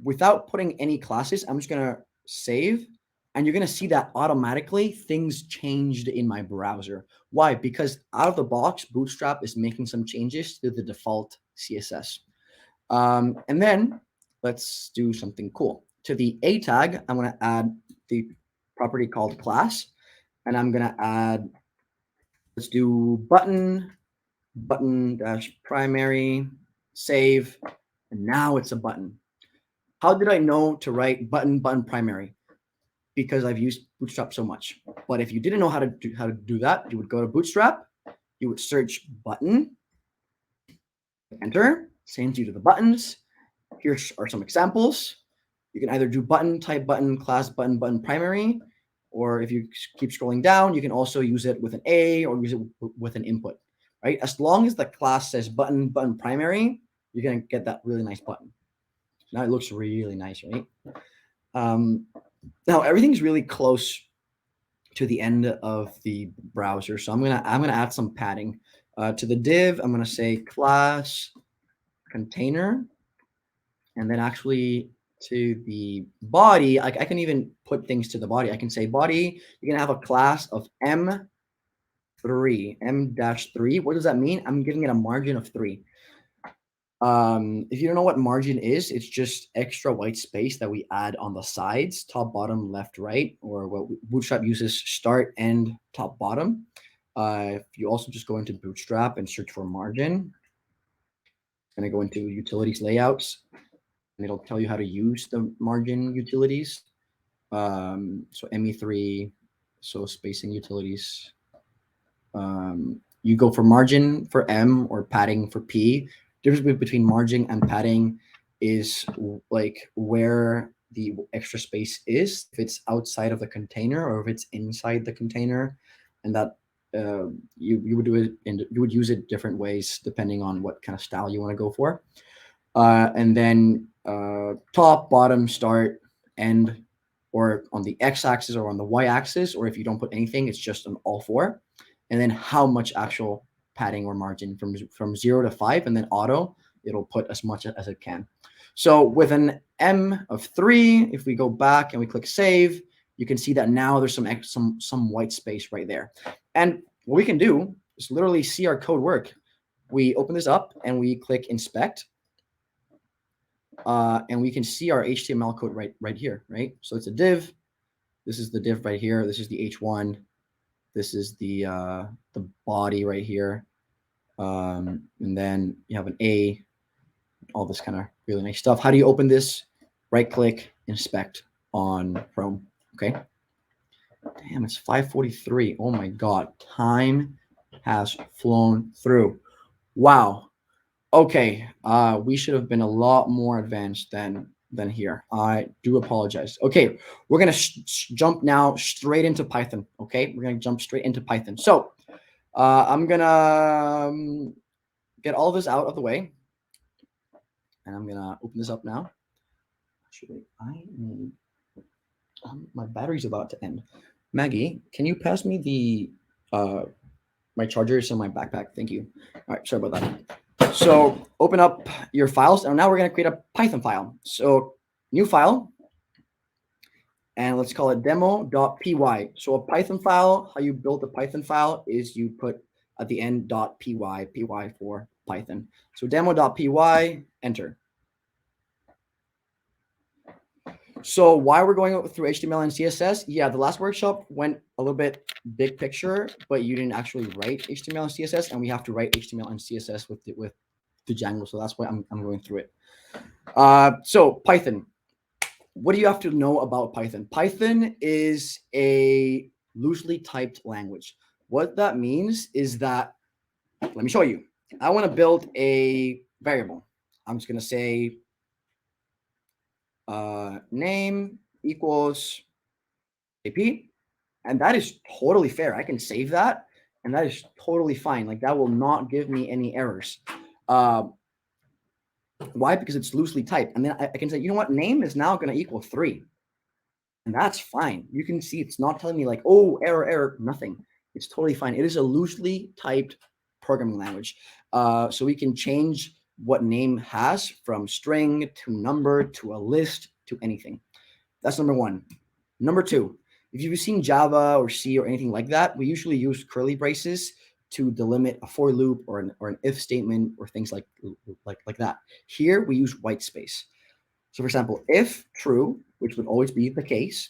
without putting any classes, I'm just going to save. And you're going to see that automatically things changed in my browser. Why? Because out of the box, Bootstrap is making some changes to the default CSS. And then let's do something cool. To the A tag, I'm going to add the property called class. And I'm going to add, let's do button dash primary, save. And now it's a button. How did I know to write button primary? Because I've used Bootstrap so much. But if you didn't know how to do that, you would go to Bootstrap, you would search button, enter, sends you to the buttons. Here are some examples. You can either do button, type button, class button primary, or if you keep scrolling down, you can also use it with an A or use it with an input, right? As long as the class says button primary, you're gonna get that really nice button. Now it looks really nice, right? Now everything's really close to the end of the browser, so I'm gonna add some padding to the div. I'm gonna say class container, and then actually to the body, I can even put things to the body. I can say body. You're gonna have a class of M3, M-3. What does that mean? I'm giving it a margin of 3. If you don't know what margin is, it's just extra white space that we add on the sides, top, bottom, left, right, or what Bootstrap uses start, end, top, bottom. If you also just go into Bootstrap and search for margin, it's going to go into utilities layouts, and it'll tell you how to use the margin utilities. So ME3, so spacing utilities. You go for margin for M or padding for P. Difference between margin and padding is like where the extra space is, if it's outside of the container or if it's inside the container, and that you would do it, and you would use it different ways depending on what kind of style you want to go for. And then top, bottom, start, end, or on the x-axis or on the y-axis, or if you don't put anything, it's just on all 4. And then how much actual padding or margin from 0 to 5, and then auto, it'll put as much as it can. So with an M of 3, if we go back and we click save, you can see that now there's some white space right there. And what we can do is literally see our code work. We open this up and we click inspect, and we can see our HTML code right here, right? So it's a div. This is the div right here. This is the H1. This is the body right here. And then you have an A, all this kind of really nice stuff. How do you open this? Right click, inspect on Chrome. Okay. Damn, it's 5:43. Oh my God. Time has flown through. Wow. Okay. We should have been a lot more advanced than here. I do apologize. Okay, we're gonna jump now straight into Python. Okay, we're gonna jump straight into Python. So I'm gonna get all this out of the way, and I'm gonna open this up now. Actually, I need my battery's about to end. Maggie, can you pass me the my chargers in my backpack? Thank you. All right, sorry about that. So open up your files, and now we're going to create a Python file. So new file, and let's call it demo.py. So a Python file, how you build a Python file is you put at the end .py, py for Python. So demo.py, enter. So why we're going through HTML and CSS? Yeah, the last workshop went a little bit big picture, but you didn't actually write HTML and CSS, and we have to write HTML and CSS with Django, so that's why I'm going through it. So Python. What do you have to know about Python? Python is a loosely typed language. What that means is that, let me show you. I want to build a variable. I'm just going to say name equals JP, and that is totally fair. I can save that, and that is totally fine. Like, that will not give me any errors. Why? Because it's loosely typed. And then I can say, you know what, name is now going to equal 3. And that's fine. You can see it's not telling me like, oh, error, nothing. It's totally fine. It is a loosely typed programming language. So we can change what name has from string to number to a list to anything. That's number one. Number two, if you've seen Java or C or anything like that, we usually use curly braces to delimit a for loop or an if statement or things like that. Here we use white space. So for example, if true, which would always be the case,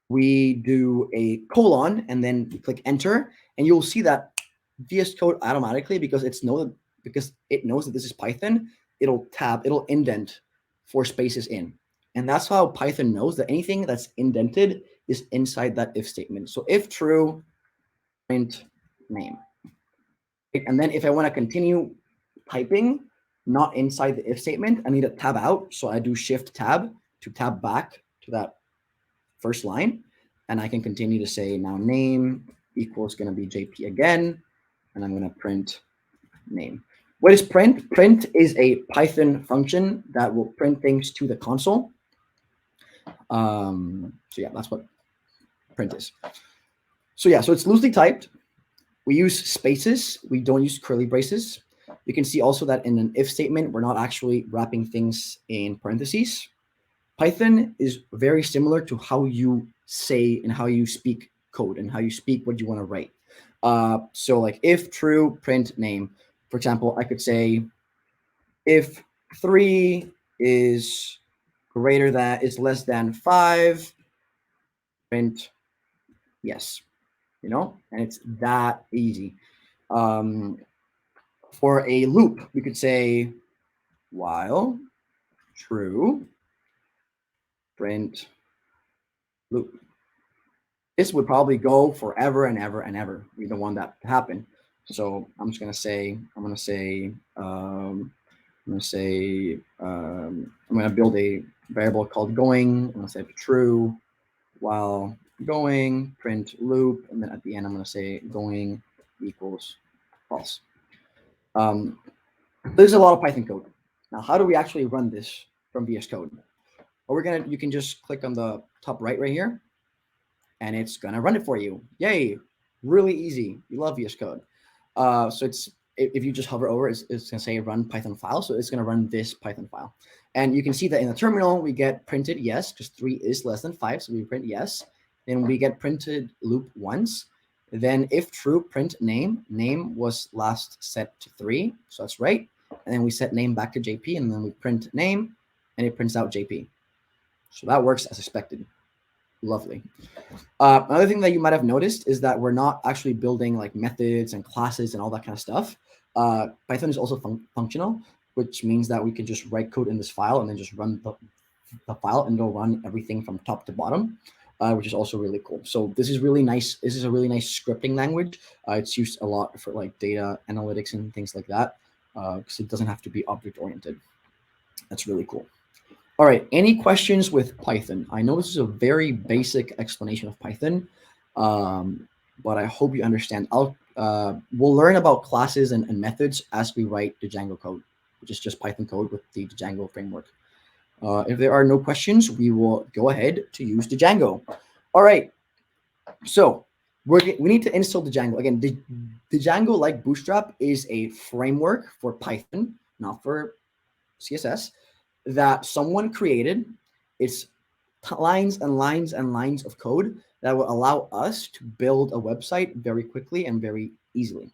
we do a colon and then we click enter, and you'll see that VS Code automatically, because it knows that this is Python, it'll indent 4 spaces in. And that's how Python knows that anything that's indented is inside that if statement. So if true, print name. And then if I want to continue typing, not inside the if statement, I need to tab out. So I do shift tab to tab back to that first line. And I can continue to say now name equals going to be JP again. And I'm going to print name. What is print? Print is a Python function that will print things to the console. So yeah, that's what print is. So yeah, so it's loosely typed. We use spaces. We don't use curly braces. You can see also that in an if statement, we're not actually wrapping things in parentheses. Python is very similar to how you say and how you speak code and how you speak what you want to write. So like if true, print name. For example, I could say if 3 is less than 5, print yes, and it's that easy. For a loop, we could say while true, print loop. This would probably go forever and ever and ever. We don't want that to happen. So I'm just gonna say, I'm gonna build a variable called going. I'm gonna say true while going, print loop, and then at the end I'm gonna say going equals false. There's a lot of Python code. Now, how do we actually run this from VS Code? Well, you can just click on the top right here, and it's gonna run it for you. Yay, really easy. You love VS Code. So if you just hover over, it's gonna say run Python file. So it's gonna run this Python file. And you can see that in the terminal, we get printed yes, because 3 is less than 5, so we print yes. Then we get printed loop once. Then if true, print name. Name was last set to 3, so that's right. And then we set name back to JP, and then we print name, and it prints out JP. So that works as expected. Lovely. Another thing that you might have noticed is that we're not actually building like methods and classes and all that kind of stuff. Python is also functional, which means that we can just write code in this file and then just run the file, and it'll run everything from top to bottom, which is also really cool. So this is really nice. This is a really nice scripting language. It's used a lot for like data analytics and things like that, because it doesn't have to be object oriented. That's really cool. All right, any questions with Python? I know this is a very basic explanation of Python, but I hope you understand. We'll learn about classes and methods as we write the Django code, which is just Python code with the Django framework. If there are no questions, we will go ahead to use the Django. All right, so we need to install the Django. Again, the Django, like Bootstrap, is a framework for Python, not for CSS, that someone created. It's lines and lines and lines of code that will allow us to build a website very quickly and very easily.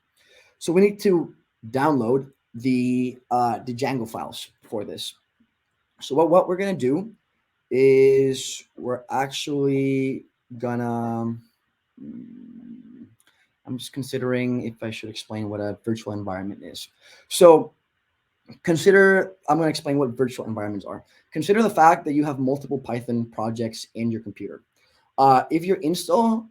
So we need to download the Django files for this. So what we're gonna do is we're actually gonna, I'm just considering if I should explain what a virtual environment is. So consider, I'm going to explain what virtual environments are. Consider the fact that you have multiple Python projects in your computer. If you install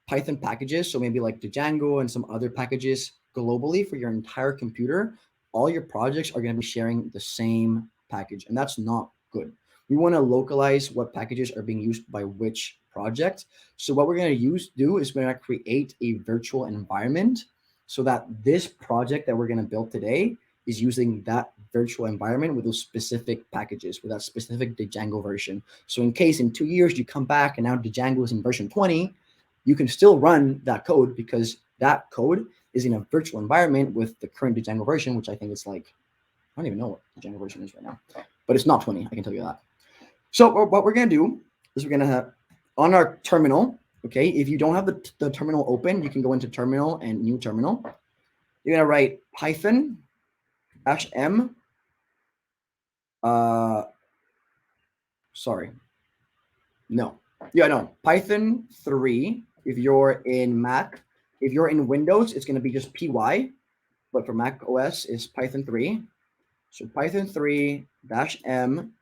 Python packages, so maybe like the Django and some other packages globally for your entire computer, all your projects are going to be sharing the same package, and that's not good. We want to localize what packages are being used by which project. So what we're going to do is we're going to create a virtual environment so that this project that we're going to build today is using that virtual environment with those specific packages, with that specific Django version. So in case in 2 years you come back and now Django is in version 20, you can still run that code because that code is in a virtual environment with the current Django version, which I think is like, I don't even know what the Django version is right now, but it's not 20, I can tell you that. So what we're going to do is we're going to have on our terminal, okay, if you don't have the terminal open, you can go into terminal and new terminal. You're going to write Python -m, Python 3. If you're in Mac, if you're in Windows, it's going to be just py, but for Mac OS, it's Python 3. So Python 3 -m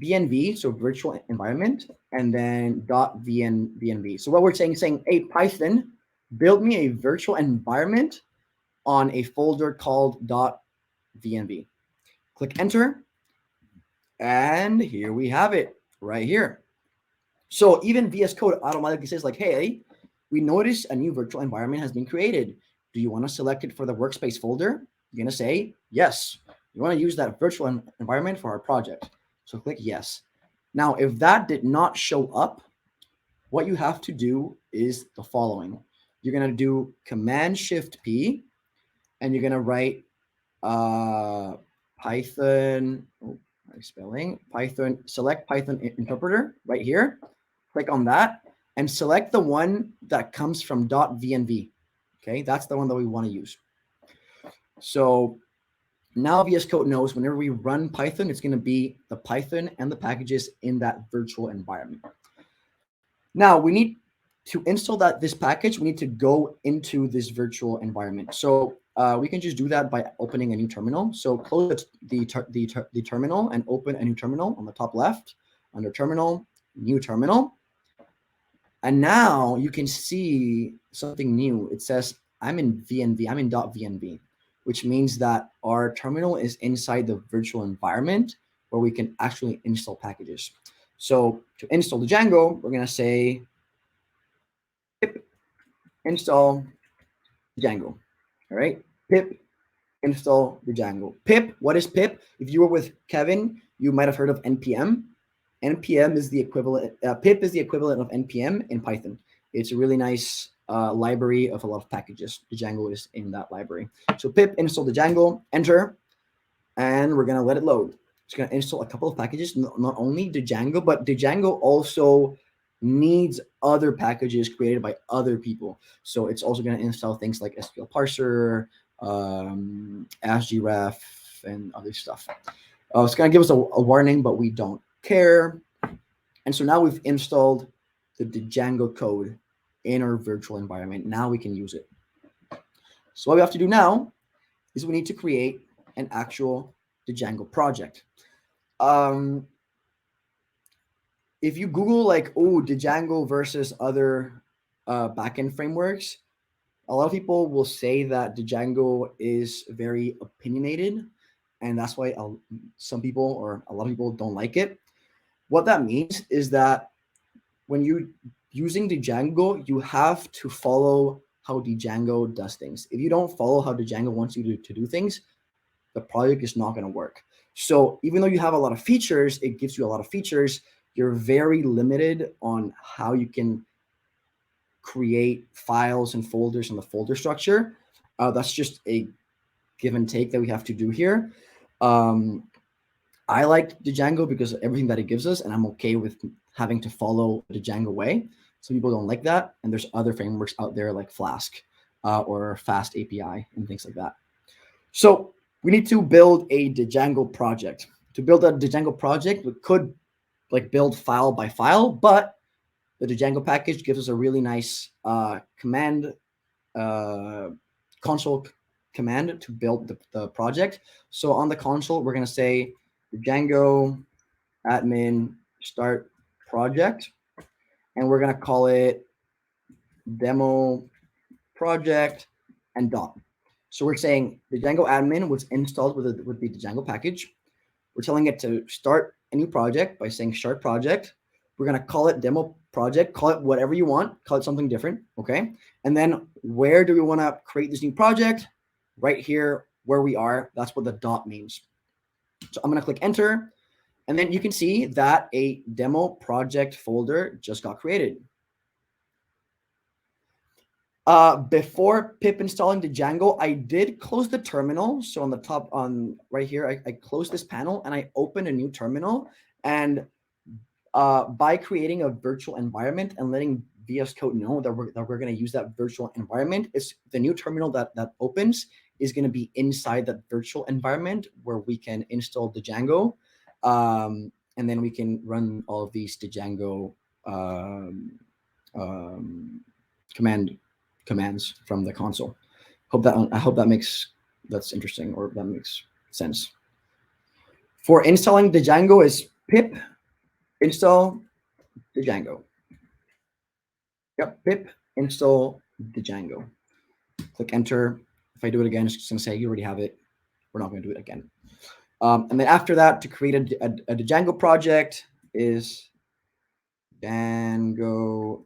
VNV, so virtual environment, and then .vnv. So what we're saying, hey, Python, build me a virtual environment on a folder called .vnv. Click enter, and here we have it right here. So even VS Code automatically says like, hey, we noticed a new virtual environment has been created. Do you want to select it for the workspace folder? You're going to say yes. You want to use that virtual environment for our project. So click yes. Now, if that did not show up, what you have to do is the following. You're going to do Command-Shift-P, and you're going to write Python, Python, select Python interpreter right here. Click on that and select the one that comes from .vnv. Okay, that's the one that we want to use. So now VS Code knows whenever we run Python, it's going to be the Python and the packages in that virtual environment. Now we need to install this package. We need to go into this virtual environment. So we can just do that by opening a new terminal. So close the terminal and open a new terminal on the top left, under terminal, new terminal. And now you can see something new. It says I'm in VNV, I'm in .vnv, which means that our terminal is inside the virtual environment where we can actually install packages. So to install the Django, we're going to say pip install Django. All right, pip install the Django. Pip, what is pip? If you were with Kevin, you might have heard of npm. npm is the equivalent, pip is the equivalent of npm in Python. It's a really nice library of a lot of packages. The Django is in that library. So pip install the Django, enter, and we're going to let it load. It's going to install a couple of packages, not only the Django, but the Django also needs other packages created by other people. So it's also going to install things like SQL parser, AskGraph, and other stuff. It's going to give us a warning, but we don't care. And so now we've installed the Django code in our virtual environment. Now we can use it. So what we have to do now is we need to create an actual Django project. If you Google like, Django versus other backend frameworks, a lot of people will say that Django is very opinionated, and that's why some people or a lot of people don't like it. What that means is that when you're using Django, you have to follow how Django does things. If you don't follow how Django wants you to do things, the project is not going to work. So even though you have a lot of features, it gives you a lot of features, you're very limited on how you can create files and folders in the folder structure. That's just a give and take that we have to do here. I like Django because of everything that it gives us, and I'm okay with having to follow the Django way. Some people don't like that, and there's other frameworks out there like Flask or Fast API and things like that. So we need to build a Django project. To build a Django project, we could like build file by file, but the Django package gives us a really nice command console command to build the project. So on the console, we're going to say Django admin start project, and we're going to call it demo project and dot. So we're saying the Django admin was installed with the Django package. We're telling it to start a new project by saying start project. We're going to call it demo project, call it whatever you want, call it something different. Okay. And then where do we want to create this new project? Right here where we are. That's what the dot means. So I'm going to click enter. And then you can see that a demo project folder just got created. Before pip installing the Django, I did close the terminal. So on the top, on right here, I closed this panel and I opened a new terminal. And by creating a virtual environment and letting VS Code know that we're going to use that virtual environment, it's the new terminal that opens is going to be inside that virtual environment where we can install the Django, and then we can run all of these Django commands from the console. I hope that's interesting, or that makes sense. For installing the Django is pip install the Django. Yep, pip install the Django. Click enter. If I do it again, it's just going to say you already have it. We're not going to do it again. And then after that, to create a Django project is Django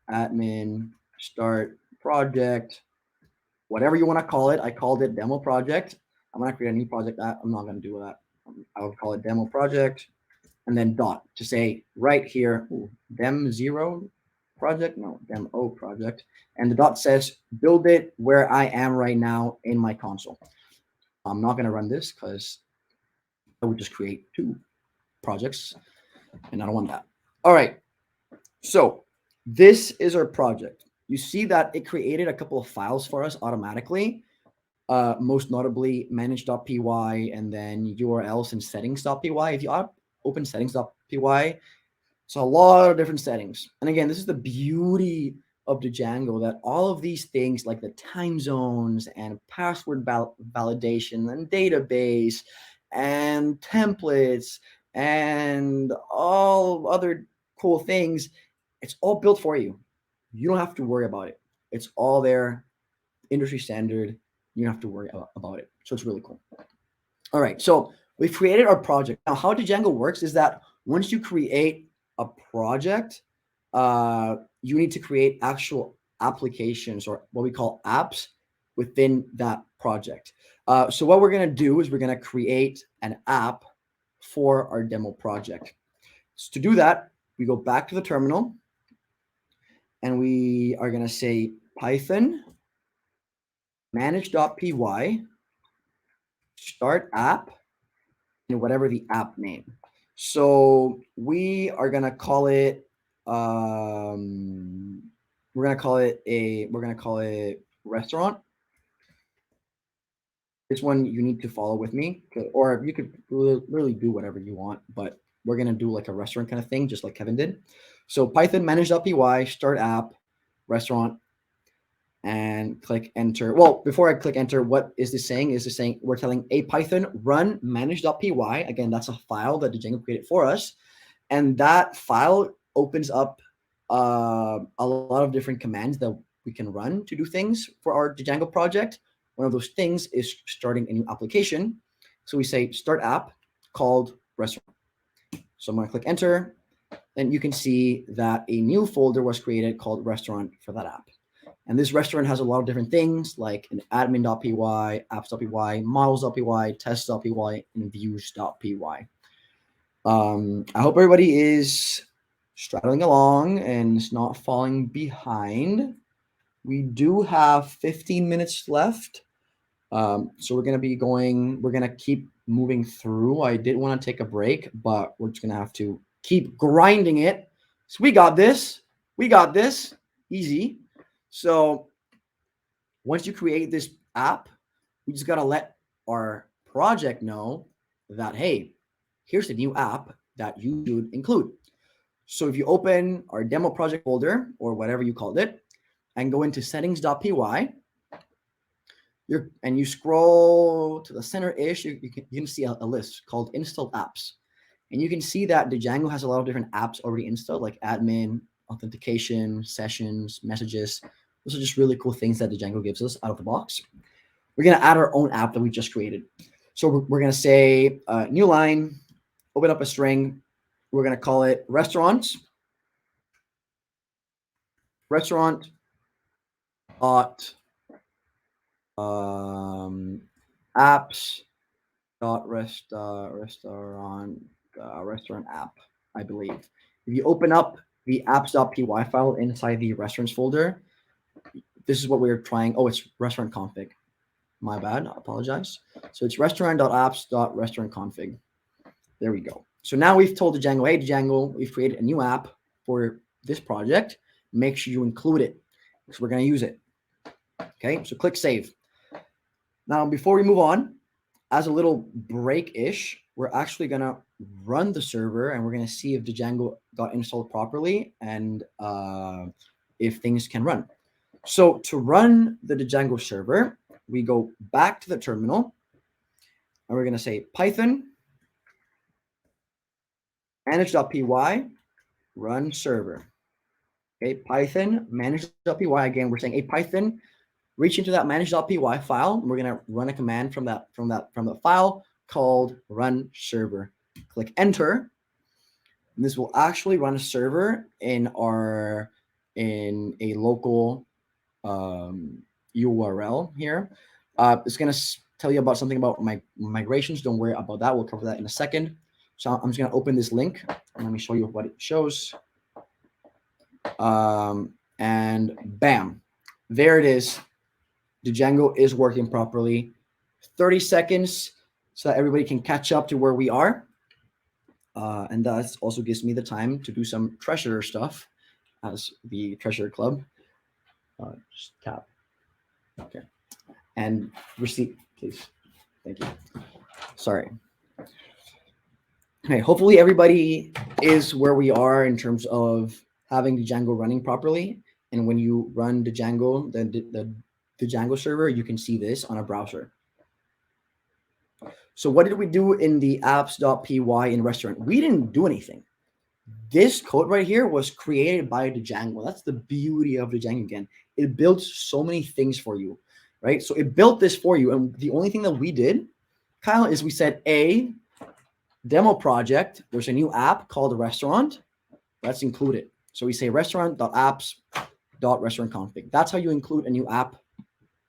admin start project, whatever you want to call it. I called it demo project. I'm going to create a new project. I'm not going to do that. I would call it demo project, and then dot to say right here, dem0 project, no, demo project. And the dot says build it where I am right now in my console. I'm not going to run this because I would just create two projects, and I don't want that. All right. So this is our project. You see that it created a couple of files for us automatically, most notably manage.py and then URLs and settings.py. If you open settings.py, it's a lot of different settings. And again, this is the beauty of the Django, that all of these things like the time zones and password validation and database and templates and all other cool things, it's all built for you. You don't have to worry about it. It's all there, industry standard. You don't have to worry about it. So it's really cool. All right, so we've created our project. Now, how Django works is that once you create a project, you need to create actual applications, or what we call apps, within that project. So what we're going to do is we're going to create an app for our demo project. So to do that, we go back to the terminal, and we are going to say Python manage.py start app, and whatever the app name. So we are going to call it we're going to call it restaurant. This one you need to follow with me, or you could really do whatever you want, but we're going to do like a restaurant kind of thing, just like Kevin did. So Python manage.py start app restaurant, and click enter. Well, before I click enter, what is this saying? Is this saying we're telling a Python run manage.py. Again, that's a file that the Django created for us. And that file opens up a lot of different commands that we can run to do things for our Django project. One of those things is starting a new application. So we say start app called restaurant. So I'm going to click enter. And you can see that a new folder was created called restaurant for that app. And this restaurant has a lot of different things like an admin.py, apps.py, models.py, tests.py, and views.py. I hope everybody is straddling along and is not falling behind. We do have 15 minutes left. So we're going to keep moving through. I did want to take a break, but we're just going to have to keep grinding it. So we got this. Easy. So once you create this app, we just got to let our project know that, hey, here's the new app that you should include. So if you open our demo project folder, or whatever you called it, and go into settings.py, and you scroll to the center-ish, you can see a list called installed apps. And you can see that the Django has a lot of different apps already installed, like admin, authentication, sessions, messages. Those are just really cool things that the Django gives us out of the box. We're going to add our own app that we just created. So we're going to say new line, open up a string. We're going to call it restaurant dot apps dot restaurant app, I believe. If you open up the apps.py file inside the restaurants folder, this is what we're trying. Oh, it's restaurant config. My bad. I apologize. So it's restaurant.apps.restaurant-config. There we go. So now we've told the Django, hey, Django, we've created a new app for this project. Make sure you include it because we're going to use it. Okay, so click save. Now, before we move on, as a little break-ish, we're actually going to run the server and we're going to see if the Django got installed properly and if things can run. So to run the Django server, we go back to the terminal and we're going to say Python manage.py run server. Okay, Python manage.py. Again, we're saying, hey, Python, reach into that manage.py file. And we're going to run a command from the file called run server. Click enter. And this will actually run a server in a local URL here. It's going to tell you about something about migrations. Don't worry about that. We'll cover that in a second. So I'm just going to open this link and let me show you what it shows. And bam, there it is. The Django is working properly. 30 seconds so that everybody can catch up to where we are. And that also gives me the time to do some treasure stuff as the treasure club. Just tap. Okay. And receipt, please. Thank you. Sorry. Okay, hopefully everybody is where we are in terms of having the Django running properly. And when you run the Django, the Django server, you can see this on a browser. So what did we do in the apps.py in restaurant? We didn't do anything. This code right here was created by the Django. That's the beauty of the Django again. It builds so many things for you, right? So it built this for you. And the only thing that we did, Kyle, is we said, a demo project, there's a new app called restaurant. Let's include it. So we say restaurant.apps.restaurant-config. That's how you include a new app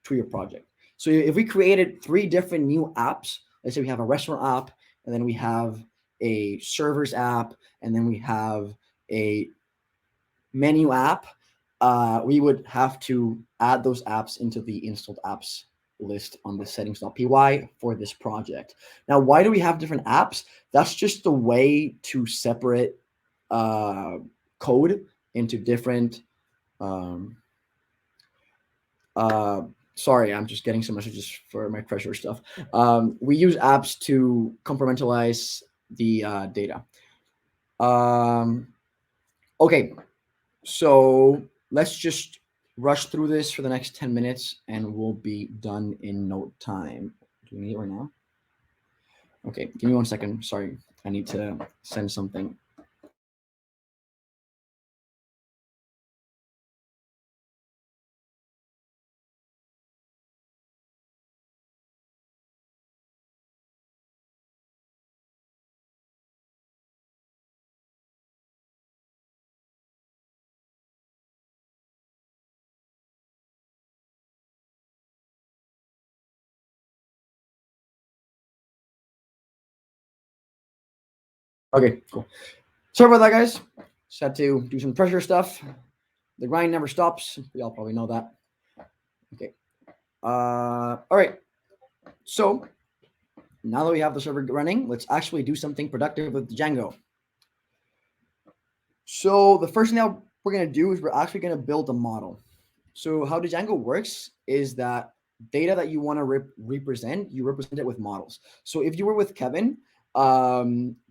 to your project. So if we created 3 different new apps, let's say we have a restaurant app, and then we have a servers app, and then we have a menu app, we would have to add those apps into the installed apps list on the settings.py for this project. Now, why do we have different apps? That's just a way to separate code into different sorry, I'm just getting some messages for my treasure stuff. We use apps to compartmentalize the data. Okay, so let's just rush through this for the next 10 minutes and we'll be done in no time. Do we need it right now? Okay, give me 1 second. Sorry, I need to send something. Okay, cool. Sorry about that, guys. Just had to do some treasure stuff. The grind never stops. We all probably know that. Okay. All right. So now that we have the server running, let's actually do something productive with Django. So the first thing that we're going to do is we're actually going to build a model. So how the Django works is that data that you want to represent, you represent it with models. So if you were with Kevin,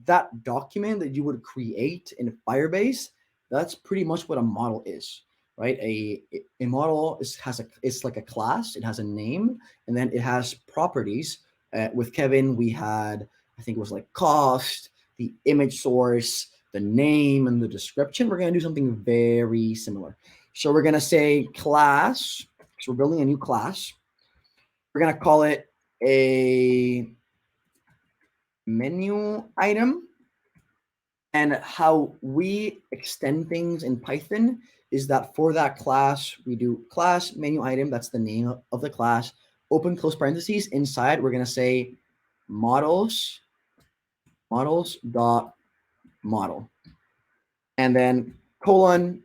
that document that you would create in Firebase, that's pretty much what a model is. right? A model it's like a class. It has a name, and then it has properties. With Kevin, we had, I think it was like cost, the image source, the name, and the description. We're going to do something very similar. So we're going to say class. So we're building a new class. We're going to call it a menu item. And how we extend things in Python is that for that class, we do class menu item. That's the name of the class. Open close parentheses. Inside, we're going to say models dot model, and then colon.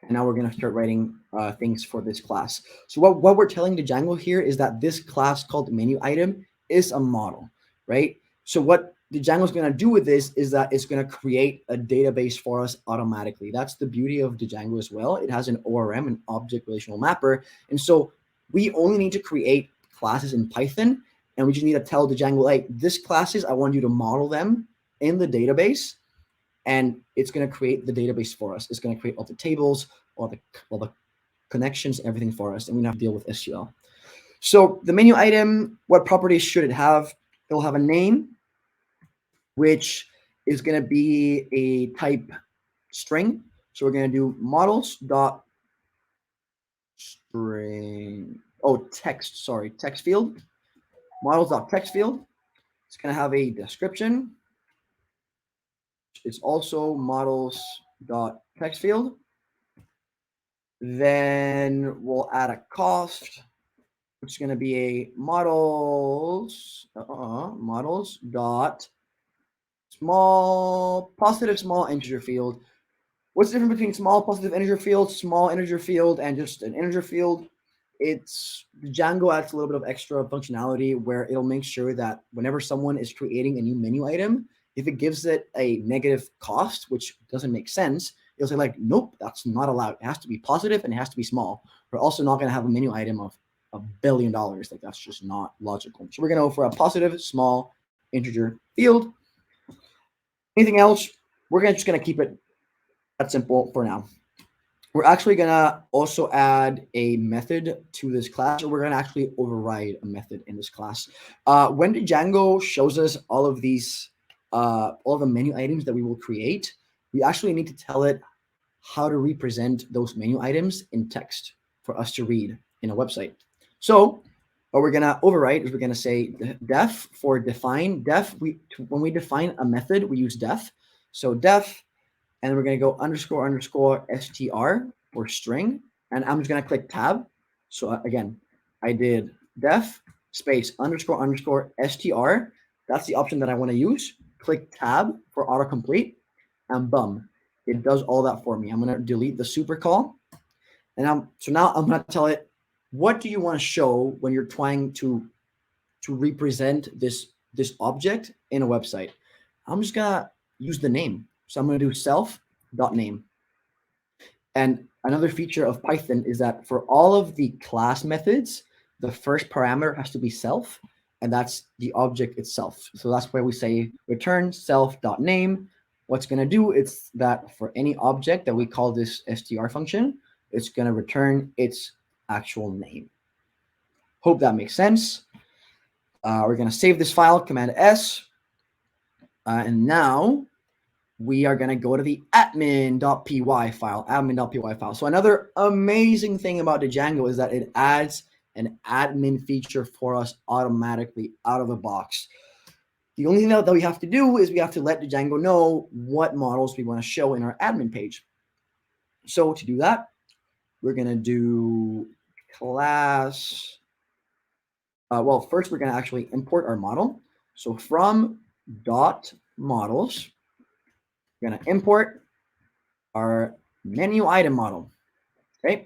And now we're going to start writing things for this class. So what we're telling the Django here is that this class called menu item is a model, right? So what the Django is going to do with this is that it's going to create a database for us automatically. That's the beauty of the Django as well. It has an ORM, an object relational mapper. And so we only need to create classes in Python, and we just need to tell the Django, like, this classes, I want you to model them in the database, and it's going to create the database for us. It's going to create all the tables, all the connections, everything for us, and we don't have to deal with SQL. So the menu item, what properties should it have? It'll have a name, which is going to be a type string. So we're going to do models dot string. Oh, text. Sorry, text field. Models dot text field. It's going to have a description. It's also models dot text field. Then we'll add a cost, which is going to be a models dot positive small integer field. What's the difference between small positive integer field, small integer field, and just an integer field? It's Django adds a little bit of extra functionality where it'll make sure that whenever someone is creating a new menu item, if it gives it a negative cost, which doesn't make sense, it'll say like, nope, that's not allowed. It has to be positive and it has to be small. We're also not going to have a menu item of $1 billion. Like, that's just not logical. So we're going to go for a positive small integer field. Anything else? We're just going to keep it that simple for now. We're actually going to also add a method to this class, or we're going to actually override a method in this class. When the Django shows us all of these, all the menu items that we will create, we actually need to tell it how to represent those menu items in text for us to read in a website. So what we're going to override is we're going to say def for define. Def, when we define a method, we use def. So def, and then we're going to go underscore str for string. And I'm just going to click tab. So again, I did def space underscore str. That's the option that I want to use. Click tab for autocomplete, and boom, it does all that for me. I'm going to delete the super call. And so now I'm going to tell it, what do you want to show when you're trying to represent this object in a website? I'm just going to use the name. So I'm going to do self.name. And another feature of Python is that for all of the class methods, the first parameter has to be self, and that's the object itself. So that's why we say return self.name. What's going to do is that for any object that we call this str function, it's going to return its actual name. Hope that makes sense. We're going to save this file, Command S. And now we are going to go to the admin.py file, So another amazing thing about the Django is that it adds an admin feature for us automatically out of the box. The only thing that we have to do is we have to let the Django know what models we want to show in our admin page. So to do that, we're going to do class. Well, first we're going to actually import our model. So from .models, we're going to import our menu item model. Okay,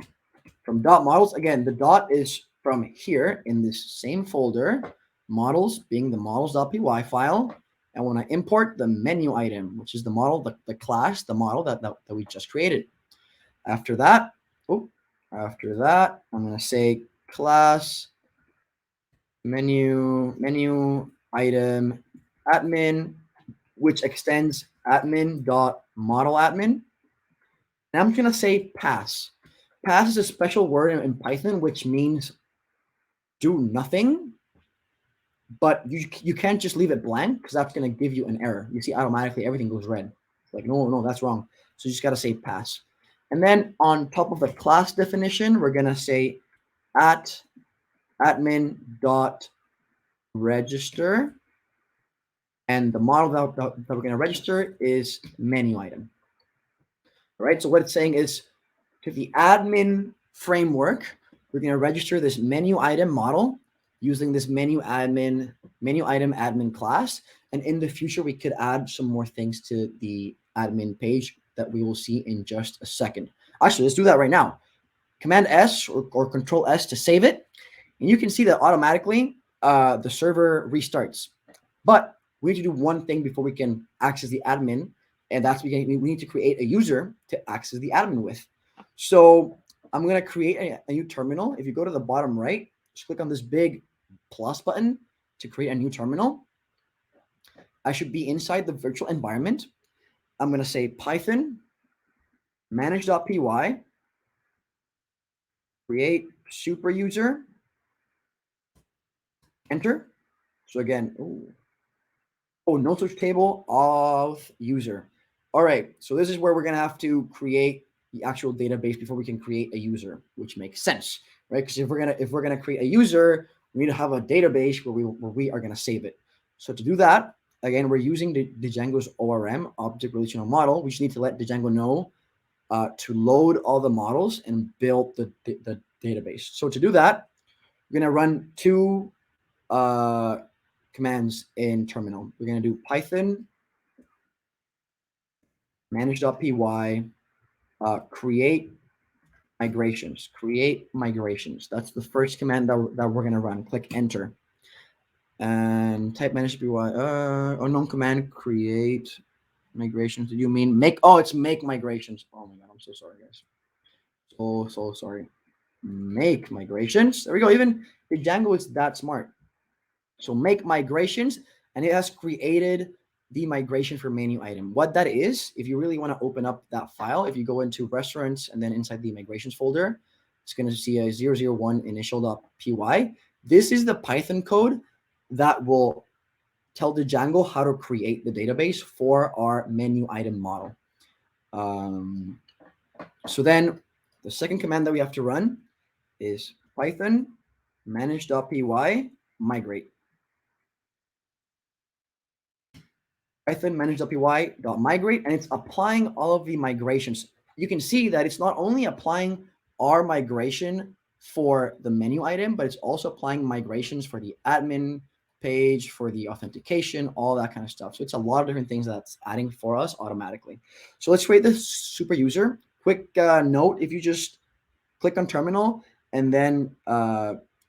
from .models, again, the dot is from here in this same folder, models being the models.py file. And when I import the menu item, which is the model, the class, the model that we just created. After that, I'm going to say class menu item admin, which extends admin.modeladmin. And I'm going to say pass. pass is a special word in Python, which means do nothing, but you can't just leave it blank because that's going to give you an error. You see automatically everything goes red. It's like, no, that's wrong. So you just got to say pass. And then on top of the class definition, we're going to say at admin.register. And the model that we're going to register is menu item. All right, so what it's saying is to the admin framework, we're going to register this menu item model using this menu item admin class. And in the future, we could add some more things to the admin page that we will see in just a second. Actually, let's do that right now. Command S or Control S to save it. And you can see that automatically the server restarts. But we need to do one thing before we can access the admin. And that's we need to create a user to access the admin with. So I'm going to create a new terminal. If you go to the bottom right, just click on this big plus button to create a new terminal. I should be inside the virtual environment. I'm going to say Python manage.py, create super user, enter. So again, no such table of user. All right, so this is where we're going to have to create the actual database before we can create a user, which makes sense, right? Because if we're gonna create a user, we need to have a database where we are going to save it. So to do that, again, we're using the Django's ORM, Object Relational Model. We just need to let Django know to load all the models and build the database. So to do that, we're going to run two commands in terminal. We're going to do Python manage.py create migrations. That's the first command that we're going to run. Click enter and type manage.py unknown command create migrations. Do you mean make? Oh, it's make migrations. Oh my god, I'm so sorry, guys. So sorry. Make migrations. There we go. Even the Django is that smart. So make migrations, and it has created the migration for menu item. What that is, if you really want to open up that file, if you go into restaurants and then inside the migrations folder, it's going to see a 001 initial.py. This is the Python code that will tell the Django how to create the database for our menu item model. So then the second command that we have to run is Python manage.py migrate. Python manage.py.migrate, and it's applying all of the migrations. You can see that it's not only applying our migration for the menu item, but it's also applying migrations for the admin page, for the authentication, all that kind of stuff. So it's a lot of different things that's adding for us automatically. So let's create this super user. Quick note, if you just click on terminal and then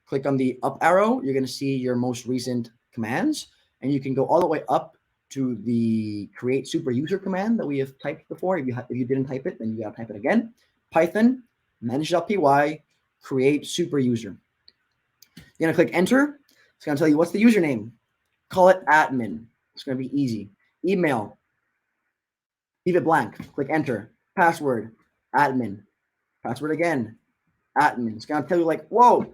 click on the up arrow, you're going to see your most recent commands, and you can go all the way up to the create super user command that we have typed before. If you didn't type it, then you got to type it again. Python manage.py create super user. You're going to click enter. It's going to tell you what's the username. Call it admin. It's going to be easy. Email. Leave it blank. Click enter. Password. Admin. Password again. Admin. It's going to tell you like, whoa,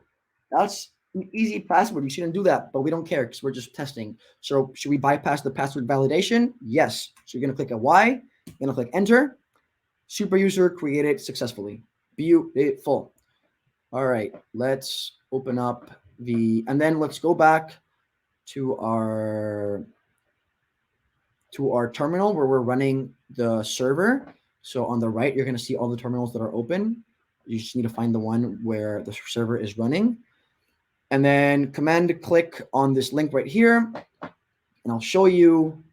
that's an easy password. You shouldn't do that, but we don't care because we're just testing. So should we bypass the password validation? Yes. So you're going to click a Y. You're going to click enter. Super user created successfully. Beautiful. All right. Let's open up and then let's go back to our terminal where we're running the server. So on the right, you're going to see all the terminals that are open. You just need to find the one where the server is running. And then command click on this link right here, and I'll show you.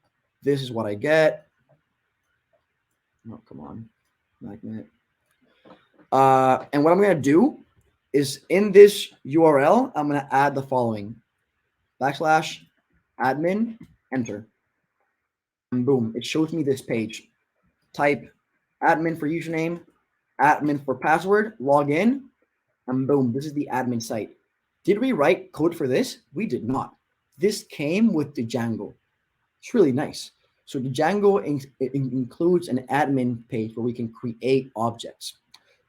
This is what I get. Oh, come on. Magnet. And what I'm going to do is in this URL, I'm going to add the following. /admin, enter. And boom, it shows me this page. Type admin for username, admin for password, log in, and boom, this is the admin site. Did we write code for this? We did not. This came with the Django. It's really nice. So the Django includes an admin page where we can create objects.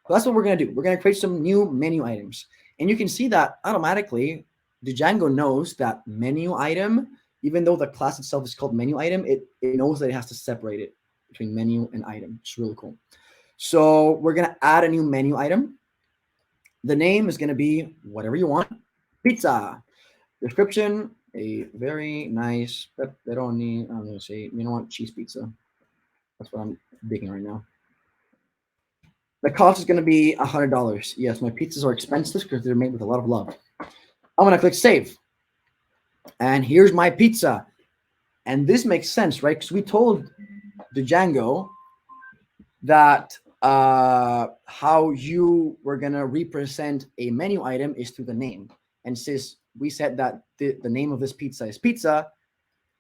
So that's what we're going to do. We're going to create some new menu items. And you can see that automatically the Django knows that menu item, even though the class itself is called menu item, it knows that it has to separate it between menu and item. It's really cool. So we're going to add a new menu item. The name is going to be whatever you want. Pizza. Description, a very nice pepperoni. I'm going to say, you know what, cheese pizza. That's what I'm digging right now. The cost is going to be $100. Yes, my pizzas are expensive because they're made with a lot of love. I'm going to click save. And here's my pizza. And this makes sense, right? Because we told the Django that how you were going to represent a menu item is through the name. And since we said that the name of this pizza is pizza,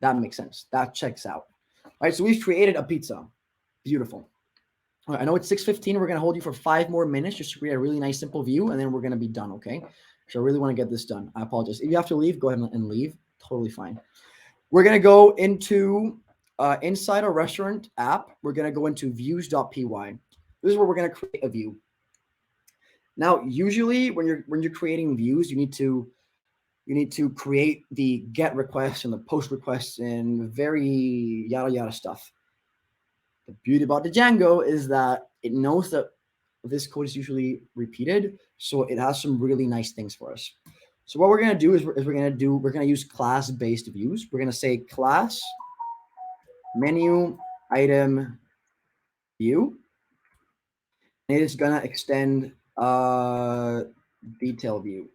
that makes sense. That checks out. All right, so we've created a pizza. Beautiful. All right, I know it's 6:15. We're going to hold you for 5 more minutes just to create a really nice, simple view, and then we're going to be done, okay? So I really want to get this done. I apologize. If you have to leave, go ahead and leave. Totally fine. We're going to go into inside our restaurant app. We're going to go into views.py. This is where we're going to create a view. Now, usually when you're creating views, you need to create the get requests and the post requests and very yada yada stuff. The beauty about the Django is that it knows that this code is usually repeated, so it has some really nice things for us. So what we're going to do is we're going to use class-based views. We're going to say class menu item view. And it is going to extend detail view.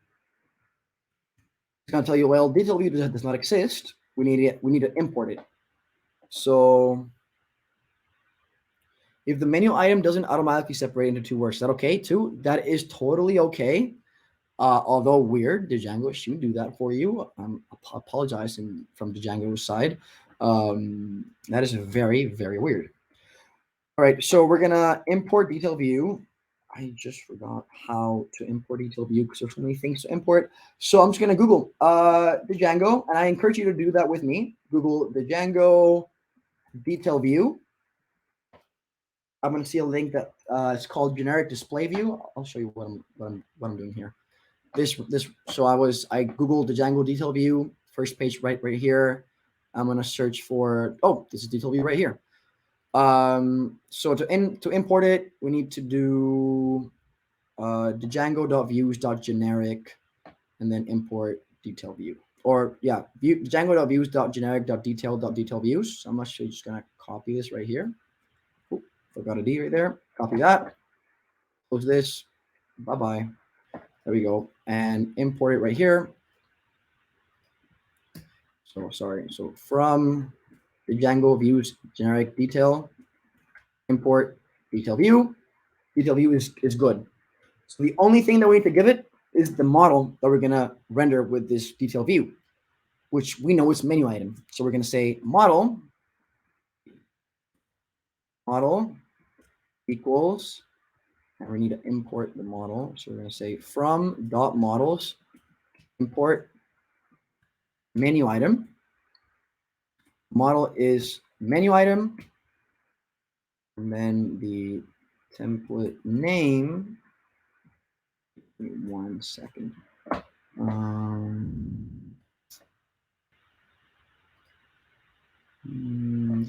It's going to tell you, well, detail view does not exist. We need to import it. So if the menu item doesn't automatically separate into 2 words, is that okay too? That is totally okay. Although weird, the Django should do that for you. I'm apologizing from the Django side. That is very, very weird. All right, so we're gonna import detail view. I just forgot how to import detail view because there's so many things to import. So I'm just gonna Google the Django, and I encourage you to do that with me. Google the Django detail view. I'm going to see a link that it's called generic display view. I'll show you what I'm doing here. So I Googled the Django detail view, first page right here. I'm going to search for, this is detail view right here. So to import it, we need to do the Django.views.generic and then import detail view. Or yeah, Django.views.generic.detail.detail views. So I'm actually just going to copy this right here. Forgot a D right there. Copy that. Close this. Bye-bye. There we go. And import it right here. So sorry. So from the Django views generic detail, import detail view. Detail view is good. So the only thing that we need to give it is the model that we're going to render with this detail view, which we know is menu item. So we're going to say model equals, and we need to import the model. So we're going to say from dot models import menu item. Model is menu item, and then the template name. Wait 1 second. I'm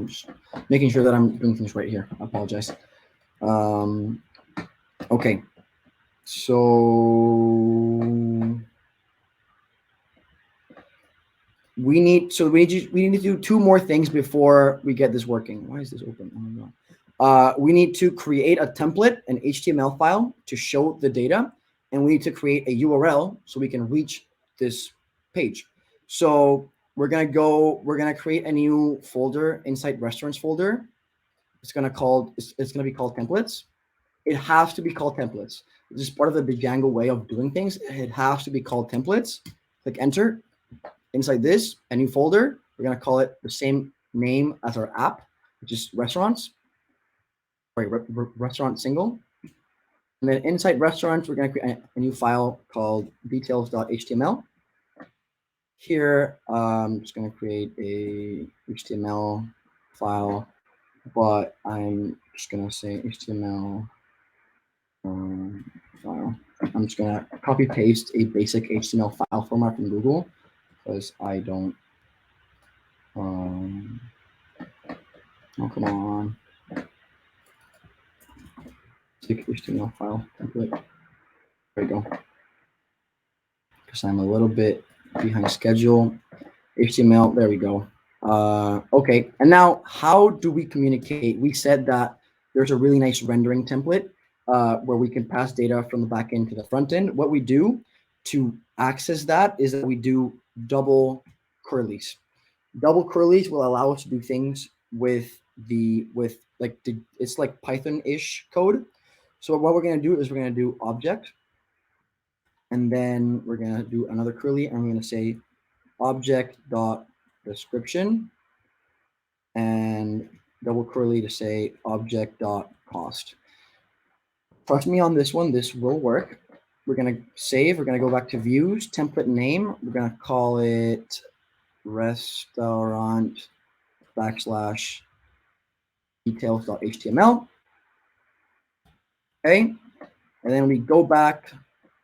just making sure that I'm doing things right here. I apologize. Okay, so we need to do 2 more things before we get this working. Why is this open? Oh my God. We need to create a template, an HTML file to show the data, and we need to create a URL so we can reach this page. So we're gonna create a new folder inside restaurants folder. It's gonna be called templates. It has to be called templates. This is part of the Django way of doing things. It has to be called templates. Click enter. Inside this, a new folder. We're gonna call it the same name as our app, which is restaurants. Sorry, restaurant single. And then inside restaurants, we're gonna create a new file called details.html. Here, I'm just gonna create a HTML file, but I'm just gonna say HTML file. I'm just gonna copy paste a basic HTML file format from Google because I don't. Oh, come on. Basic HTML file template. There we go. Because I'm a little bit behind schedule. HTML. There we go. Okay, and now how do we communicate? We said that there's a really nice rendering template where we can pass data from the back end to the front end. What we do to access that is that we do double curlies. Double curlies will allow us to do things with it's like Python-ish code. So what we're gonna do is we're gonna do object, and then we're gonna do another curly, and we're gonna say object dot description, and double curly to say object dot cost. Trust me on this one, this will work. We're gonna save, we're gonna go back to views, template name, we're gonna call it restaurant / details.html. Okay, and then we go back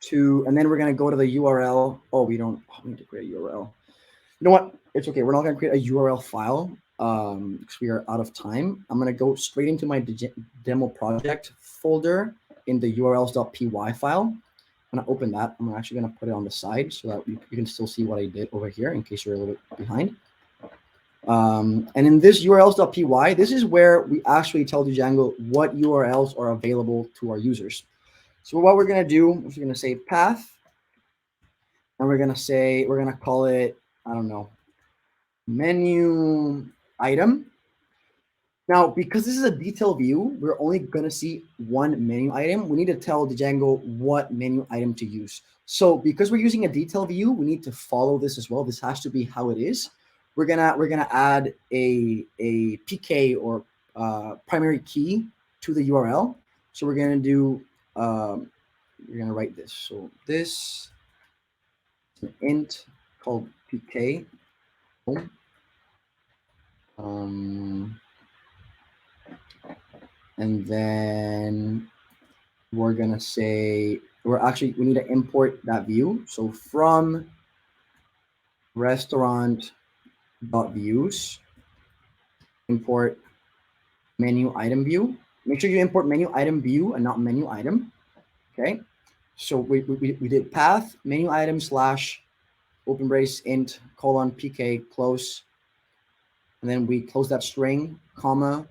to, and then we're gonna go to the URL. Oh, we need to create a URL. You know what? It's okay. We're not gonna create a URL file because we are out of time. I'm gonna go straight into my demo project folder in the urls.py file. I'm gonna open that. I'm actually gonna put it on the side so that you can still see what I did over here in case you're a little bit behind. And in this urls.py, this is where we actually tell Django what URLs are available to our users. So what we're gonna do is we're gonna say path, and we're gonna call it, I don't know, menu item. Now, because this is a detail view, we're only going to see one menu item. We need to tell Django what menu item to use. So because we're using a detail view, we need to follow this as well. This has to be how it is. We're gonna add a PK or primary key to the URL. So we're gonna do we're gonna write this. So this is an int called PK. And then we're gonna say we need to import that view. So from restaurant.views, import menu item view. Make sure you import menu item view and not menu item. Okay. So we did path menu item / open brace int colon PK close, and then we close that string, comma.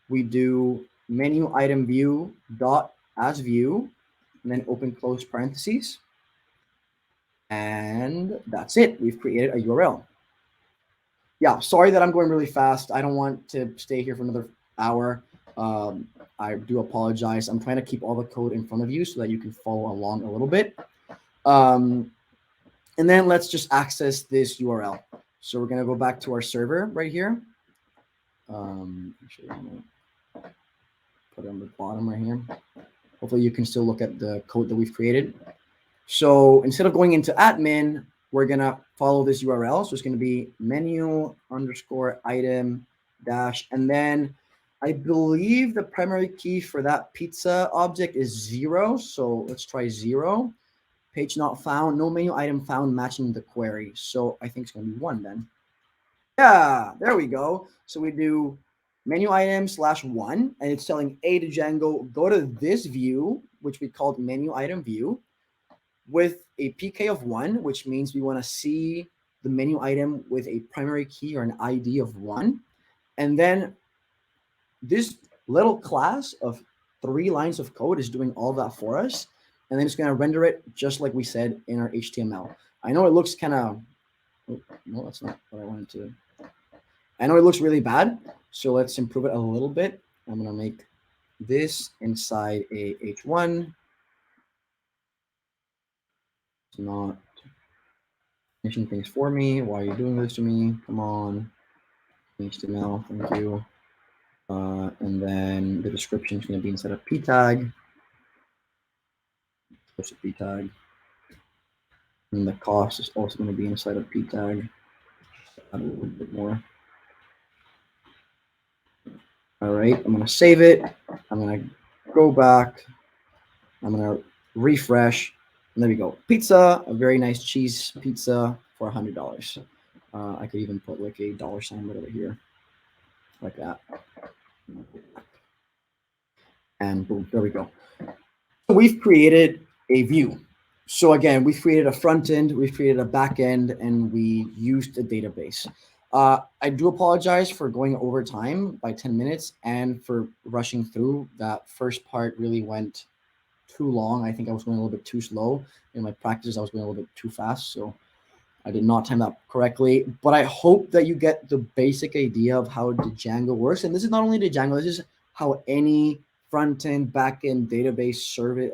We do menu item view dot as view, and then open close parentheses. And that's it. We've created a URL. Yeah, sorry that I'm going really fast. I don't want to stay here for another hour. I do apologize. I'm trying to keep all the code in front of you so that you can follow along a little bit. And then let's just access this URL. So we're going to go back to our server right here. Actually, I'm going to put it on the bottom right here. Hopefully you can still look at the code that we've created. So instead of going into admin, we're going to follow this URL. So it's going to be menu _ item dash, and then I believe the primary key for that pizza object is 0. So let's try 0. Page not found, no menu item found matching the query. So I think it's going to be 1 then. Yeah, there we go. So we do menu item /1, and it's telling A to Django, go to this view, which we called menu item view, with a PK of 1, which means we want to see the menu item with a primary key or an ID of 1. And then this little class of 3 lines of code is doing all that for us. And then it's going to render it just like we said in our HTML. I know it looks kind of, no, that's not what I wanted to. I know it looks really bad. So let's improve it a little bit. I'm going to make this inside a H1. It's not finishing things for me. Why are you doing this to me? Come on. HTML, thank you. And then the description is going to be inside of p tag. There's a p tag. And the cost is also going to be inside of p tag. Add a little bit more. All right, I'm going to save it. I'm going to go back I'm going to refresh. And there we go. Pizza, a very nice cheese pizza for $100. I could even put like a dollar sign right over here, like that. And boom, there we go. So we've created a view. So again, we've created a front end, we've created a back end, and we used a database. I do apologize for going over time by 10 minutes and for rushing through. That first part really went too long. I think I was going a little bit too slow. In my practice, I was going a little bit too fast. So I did not time that correctly. But I hope that you get the basic idea of how Django works. And this is not only Django, this is how any front-end, back-end database service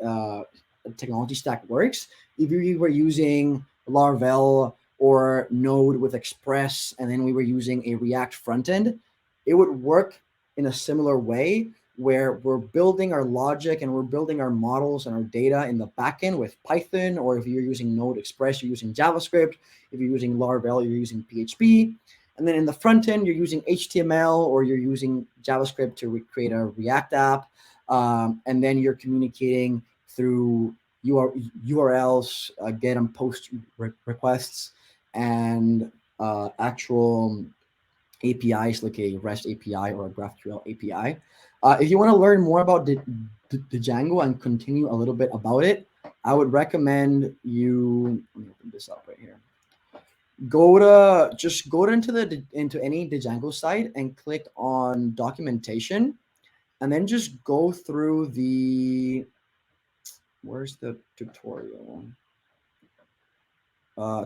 technology stack works. If you were using Laravel or Node with Express, and then we were using a React front-end, it would work in a similar way where we're building our logic and we're building our models and our data in the backend with Python, or if you're using Node Express, you're using JavaScript. If you're using Laravel, you're using PHP. And then in the front end, you're using HTML or you're using JavaScript to create a React app. And then you're communicating through URLs, get and post requests, and actual APIs like a REST API or a GraphQL API. If you want to learn more about the Django and continue a little bit about it, I would recommend you, let me open this up right here. Go into any Django site and click on documentation, and then just go through the, where's the tutorial?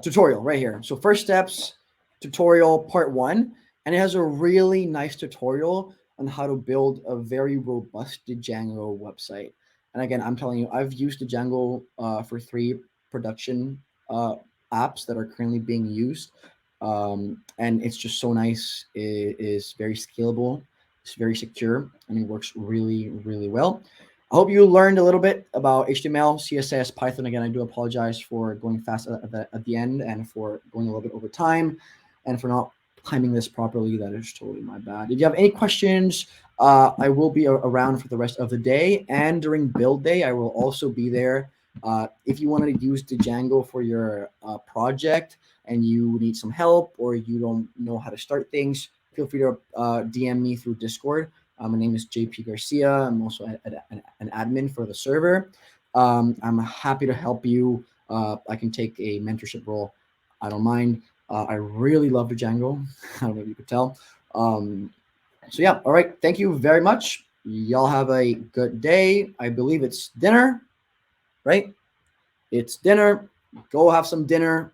Tutorial right here. So first steps, tutorial part 1, and it has a really nice tutorial on how to build a very robust Django website. And again, I'm telling you, I've used Django for 3 production apps that are currently being used. And it's just so nice. It is very scalable, it's very secure, and it works really, really well. I hope you learned a little bit about HTML, CSS, Python. Again, I do apologize for going fast at the end and for going a little bit over time and for not timing this properly. That is totally my bad. If you have any questions, I will be around for the rest of the day. And during build day, I will also be there. If you wanted to use Django for your project and you need some help or you don't know how to start things, feel free to DM me through Discord. My name is JP Garcia. I'm also an admin for the server. I'm happy to help you. I can take a mentorship role. I don't mind. I really love Django. I don't know if you could tell. So yeah, all right. Thank you very much. Y'all have a good day. I believe it's dinner, right? It's dinner. Go have some dinner.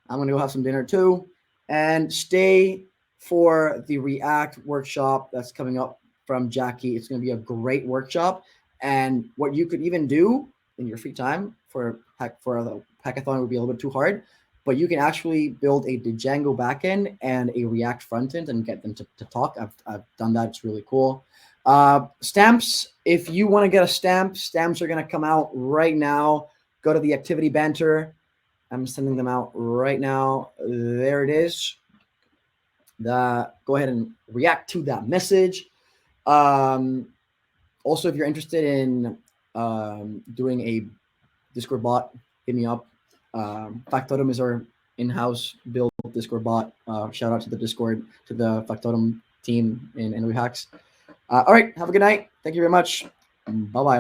I'm going to go have some dinner too. And stay for the React workshop that's coming up from Jackie. It's going to be a great workshop. And what you could even do in your free time for the hackathon would be a little bit too hard, but you can actually build a Django backend and a React frontend and get them to talk. I've done that. It's really cool. Stamps. If you want to get a stamp, stamps are going to come out right now. Go to the activity banter. I'm sending them out right now. There it is. Go ahead and react to that message. Also, if you're interested in doing a Discord bot, hit me up. Factotum is our in-house build Discord bot. Shout out to the Discord, to the Factotum team in nwHacks. All right, have a good night. Thank you very much. Bye-bye.